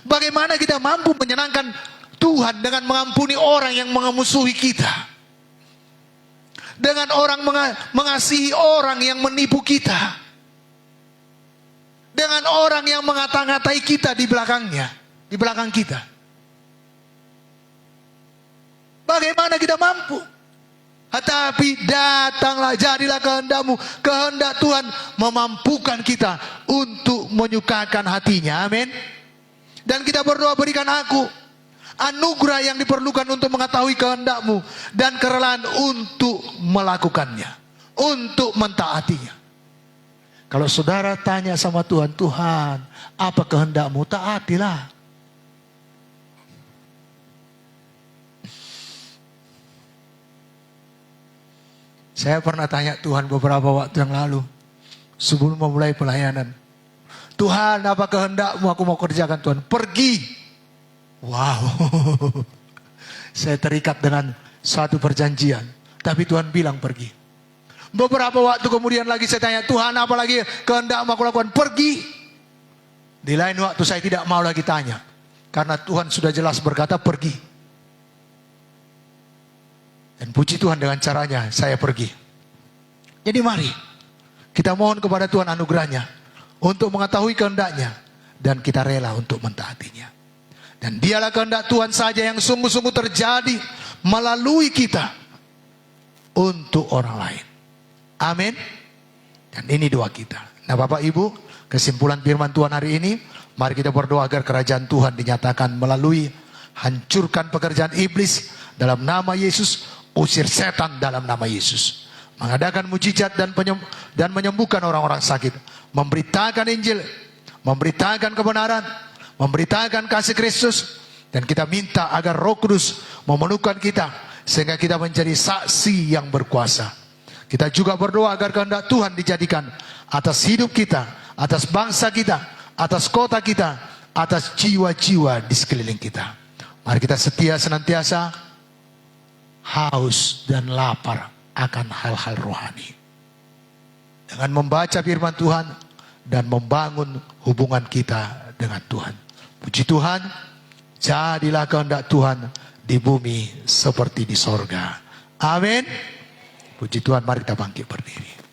Bagaimana kita mampu menyenangkan Tuhan dengan mengampuni orang yang memusuhi kita. Dengan orang mengasihi orang yang menipu kita. Dengan orang yang mengata-ngatai kita di belakangnya. Di belakang kita. Bagaimana kita mampu? Tetapi datanglah, jadilah kehendak-Mu. Kehendak Tuhan memampukan kita untuk menyukakan hatinya. Amin. Dan kita berdoa, berikan aku anugerah yang diperlukan untuk mengetahui kehendak-Mu dan kerelaan untuk melakukannya, untuk mentaatinya. Kalau saudara tanya sama Tuhan, Tuhan, apa kehendak-Mu? Taatilah. Saya pernah tanya Tuhan beberapa waktu yang lalu, sebelum memulai pelayanan. Tuhan, apa kehendak-Mu? Aku mau kerjakan, Tuhan. Pergi. Wow. Saya terikat dengan suatu perjanjian. Tapi Tuhan bilang pergi. Beberapa waktu kemudian lagi saya tanya, Tuhan, apa lagi kehendak-Mu aku lakukan? Pergi. Di lain waktu saya tidak mau lagi tanya. Karena Tuhan sudah jelas berkata pergi. Dan puji Tuhan, dengan caranya saya pergi. Jadi mari kita mohon kepada Tuhan anugerahnya untuk mengetahui kehendak-Nya, dan kita rela untuk mentaatinya. Dan dialah kehendak Tuhan saja yang sungguh-sungguh terjadi melalui kita untuk orang lain. Amin. Dan ini doa kita. Nah Bapak Ibu, kesimpulan firman Tuhan hari ini, mari kita berdoa agar kerajaan Tuhan dinyatakan melalui hancurkan pekerjaan iblis dalam nama Yesus. Usir setan dalam nama Yesus. Mengadakan mujizat dan menyembuhkan orang-orang sakit. Memberitakan Injil. Memberitakan kebenaran. Memberitakan kasih Kristus. Dan kita minta agar Roh Kudus memenuhkan kita. Sehingga kita menjadi saksi yang berkuasa. Kita juga berdoa agar kehendak Tuhan dijadikan atas hidup kita. Atas bangsa kita. Atas kota kita. Atas jiwa-jiwa di sekeliling kita. Mari kita setia senantiasa haus dan lapar akan hal-hal rohani. Dengan membaca firman Tuhan dan membangun hubungan kita dengan Tuhan. Puji Tuhan, jadilah kehendak Tuhan di bumi seperti di sorga. Amin. Puji Tuhan, mari kita bangkit berdiri.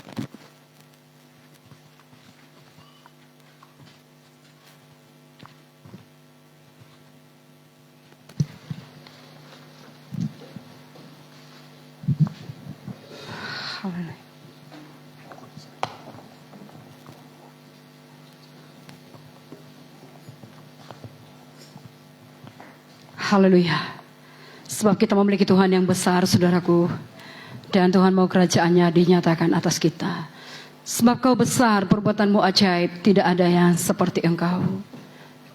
Haleluya. Sebab kita memiliki Tuhan yang besar, saudaraku. Dan Tuhan mau kerajaannya dinyatakan atas kita. Sebab Kau besar, perbuatanmu ajaib, tidak ada yang seperti Engkau.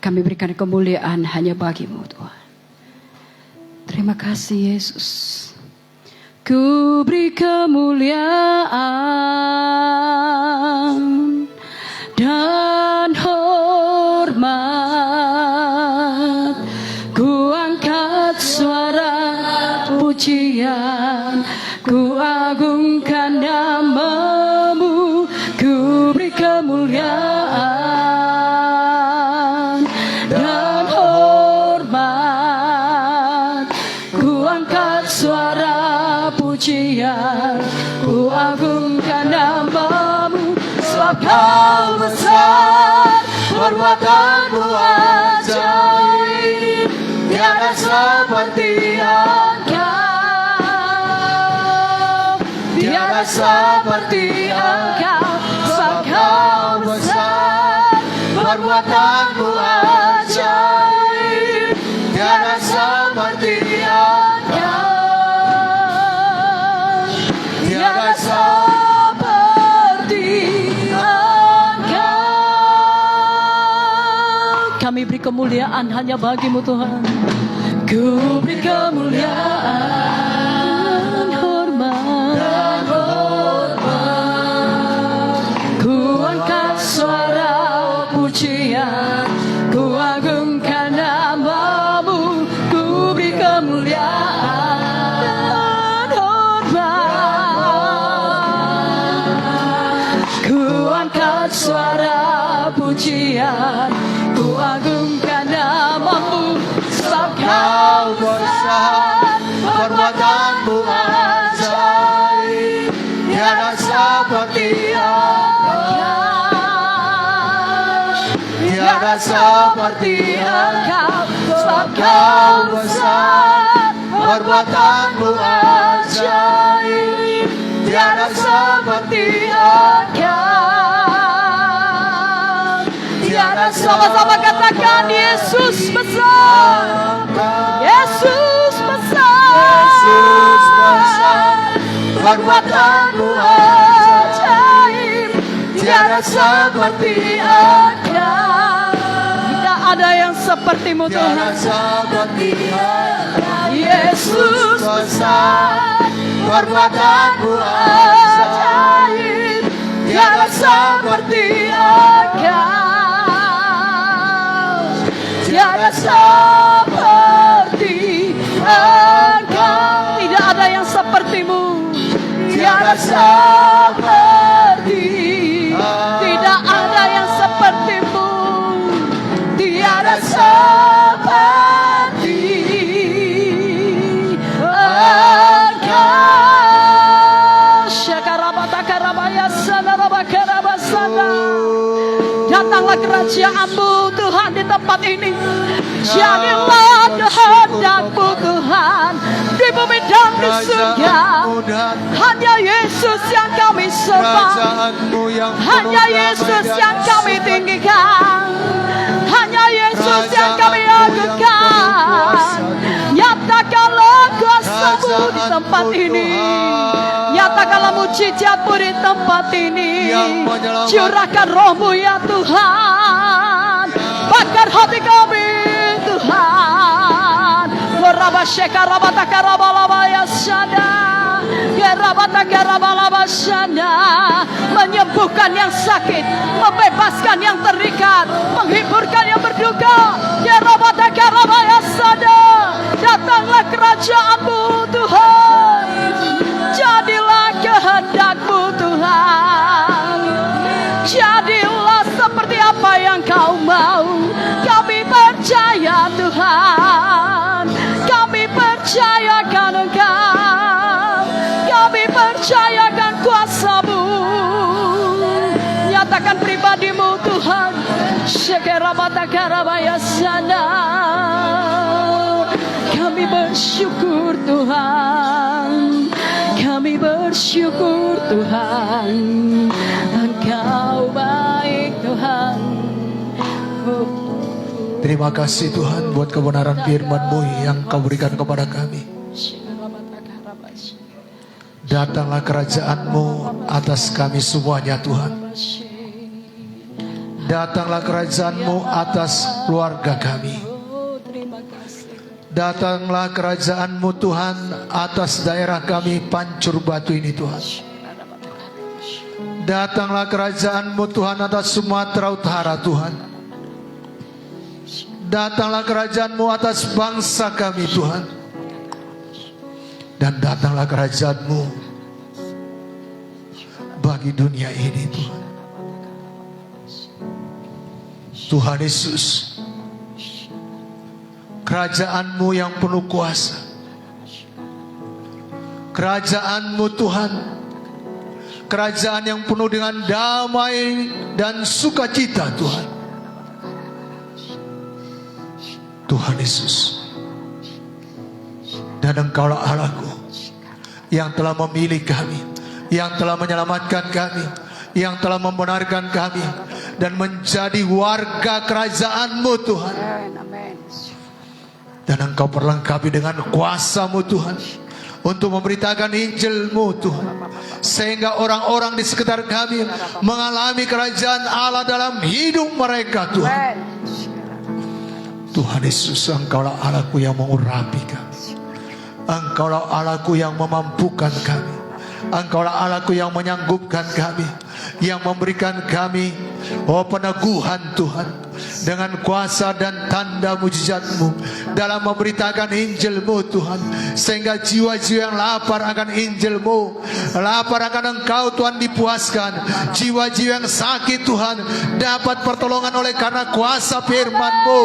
Kami berikan kemuliaan hanya bagi-Mu, Tuhan. Terima kasih Yesus. Ku beri kemuliaan dan hormat. Ku angkat suara pujian, ku agungkan nama-Mu. Ku beri kemuliaan dan hormat. Ku angkat suara pujian, ku agungkan nama-Mu. Sebab Kau besar, perbuatan-Mu ajaib, tiada seperti Engkau, tiada seperti Engkau. Sebab Kau besar, perbuatan-Mu ajaib, tiada seperti Engkau, tiada seperti Engkau. Kami beri kemuliaan hanya bagi-Mu, Tuhan. Ku beri kemuliaan, hormat, ku angkat suara pujian, ku agungkan nama-Mu. Ku beri kemuliaan, hormat, angkat suara pujian, ku agungkan namamu, sebab kau besar, perbuatanmu ajaib, tiada seperti Engkau, tiada seperti Engkau, sebab kau besar, perbuatanmu ajaib, tiada seperti Engkau, tiada. Sama-sama katakan Yesus besar, Yesus besar, Yesus besar, perbuatanmu ajaib, tiada seperti Engkau. Tidak ada yang sepertimu tiada Tuhan. seperti Engkau. Yesus besar, perbuatanmu ajaib, tiada seperti Engkau, tiada seperti Engkau. Tidak ada yang sepertimu, tiada seperti, tidak ada yang sepertimu, tiada seperti Engkau. Syakarabatakarabaya sanarabakarabasana. Datanglah kerajaan-Mu Tuhan di tempat ini. Jadilah kehendak-Mu Tuhan di bumi dan di surga. Hanya Yesus yang kami sembah, Kerajaanmu yang penuh hanya Yesus damai yang dan kami tinggikan, hanya Yesus yang kami agungkan. Nyatakanlah kuasa-Mu di tempat ini, nyatakanlah mujizat-Mu di tempat ini. Curahkan Roh-Mu ya Tuhan, bakar hati kami Tuhan. Menyembuhkan yang sakit, membebaskan yang terikat, menghiburkan yang berduka. Datanglah kerajaan-Mu Tuhan, jadilah kehendak-Mu Tuhan, jadilah seperti apa yang Kau mau. Kami percaya Tuhan, kami percayakan Engkau, kami percayakan kuasa-Mu. Nyatakan pribadi-Mu Tuhan. Syekerabatakaраbayasana. Kami bersyukur Tuhan, kami bersyukur Tuhan, Engkau baik Tuhan. Terima kasih Tuhan buat kebenaran firman-Mu yang Kau berikan kepada kami. Datanglah kerajaan-Mu atas kami semuanya Tuhan. Datanglah kerajaan-Mu atas keluarga kami. Datanglah kerajaan-Mu Tuhan atas daerah kami Pancur Batu ini Tuhan. Datanglah kerajaan-Mu Tuhan atas Sumatera Utara Tuhan. Datanglah kerajaan-Mu atas bangsa kami Tuhan. Dan datanglah kerajaan-Mu bagi dunia ini Tuhan. Tuhan Yesus, kerajaan-Mu yang penuh kuasa, kerajaan-Mu Tuhan, kerajaan yang penuh dengan damai dan sukacita Tuhan. Tuhan Yesus, dan Engkaulah Allahku yang telah memilih kami, yang telah menyelamatkan kami, yang telah membenarkan kami dan menjadi warga kerajaan-Mu Tuhan. Dan Engkau perlengkapi dengan kuasa-Mu Tuhan untuk memberitakan Injil-Mu Tuhan, sehingga orang-orang di sekitar kami mengalami kerajaan Allah dalam hidup mereka Tuhan. Tuhan Yesus, Engkaulah Allahku yang mengurapi kami, Engkaulah Allahku yang memampukan kami, Engkaulah Allahku yang menyanggupkan kami, yang memberikan kami Oh peneguhan Tuhan, dengan kuasa dan tanda mujizat-Mu dalam memberitakan Injil-Mu Tuhan, sehingga jiwa-jiwa yang lapar akan Injil-Mu, lapar akan Engkau Tuhan dipuaskan. Jiwa-jiwa yang sakit Tuhan dapat pertolongan oleh karena kuasa firman-Mu.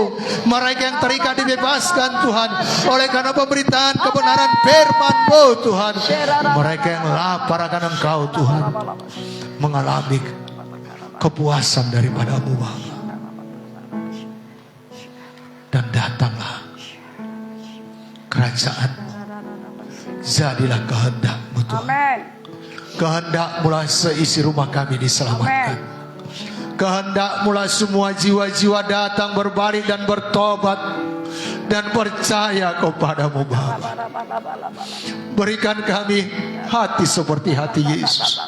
Mereka yang terikat dibebaskan Tuhan oleh karena pemberitaan kebenaran firman-Mu Tuhan. Mereka yang lapar akan Engkau Tuhan mengalami kepuasan daripadamu Bapa. Dan datanglah kerajaan, jadilah kehendak-Mu Tuhan. Kehendak-Mu seisi rumah kami diselamatkan. Kehendak-Mu semua jiwa-jiwa datang berbalik dan bertobat dan percaya kepadamu Bapa. Berikan kami hati seperti hati Yesus.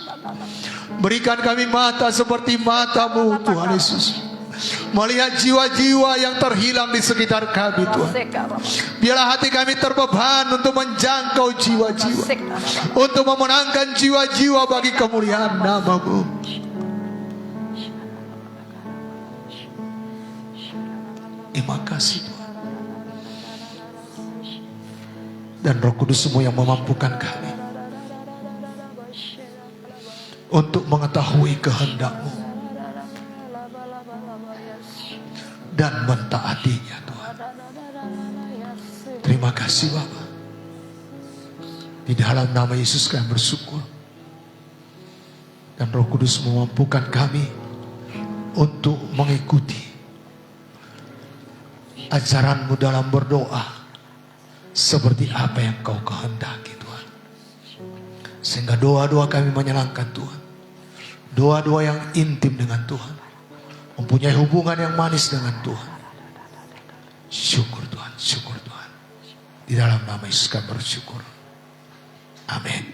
Berikan kami mata seperti mata-Mu Tuhan Yesus, melihat jiwa-jiwa yang terhilang di sekitar kami Tuhan. Biarlah hati kami terbeban untuk menjangkau jiwa-jiwa, untuk memenangkan jiwa-jiwa bagi kemuliaan nama-Mu. Terima kasih Tuhan. Dan Roh Kudus-Mu yang memampukan kami untuk mengetahui kehendak-Mu dan mentaatinya Tuhan. Terima kasih Bapa. Di dalam nama Yesus kami bersyukur. Dan Roh Kudus memampukan kami untuk mengikuti ajaran-Mu dalam berdoa seperti apa yang Kau kehendaki Tuhan. Sehingga doa-doa kami menyenangkan Tuhan. Doa-doa yang intim dengan Tuhan, mempunyai hubungan yang manis dengan Tuhan. Syukur Tuhan, syukur Tuhan. Di dalam nama Yesus kami bersyukur. Amin.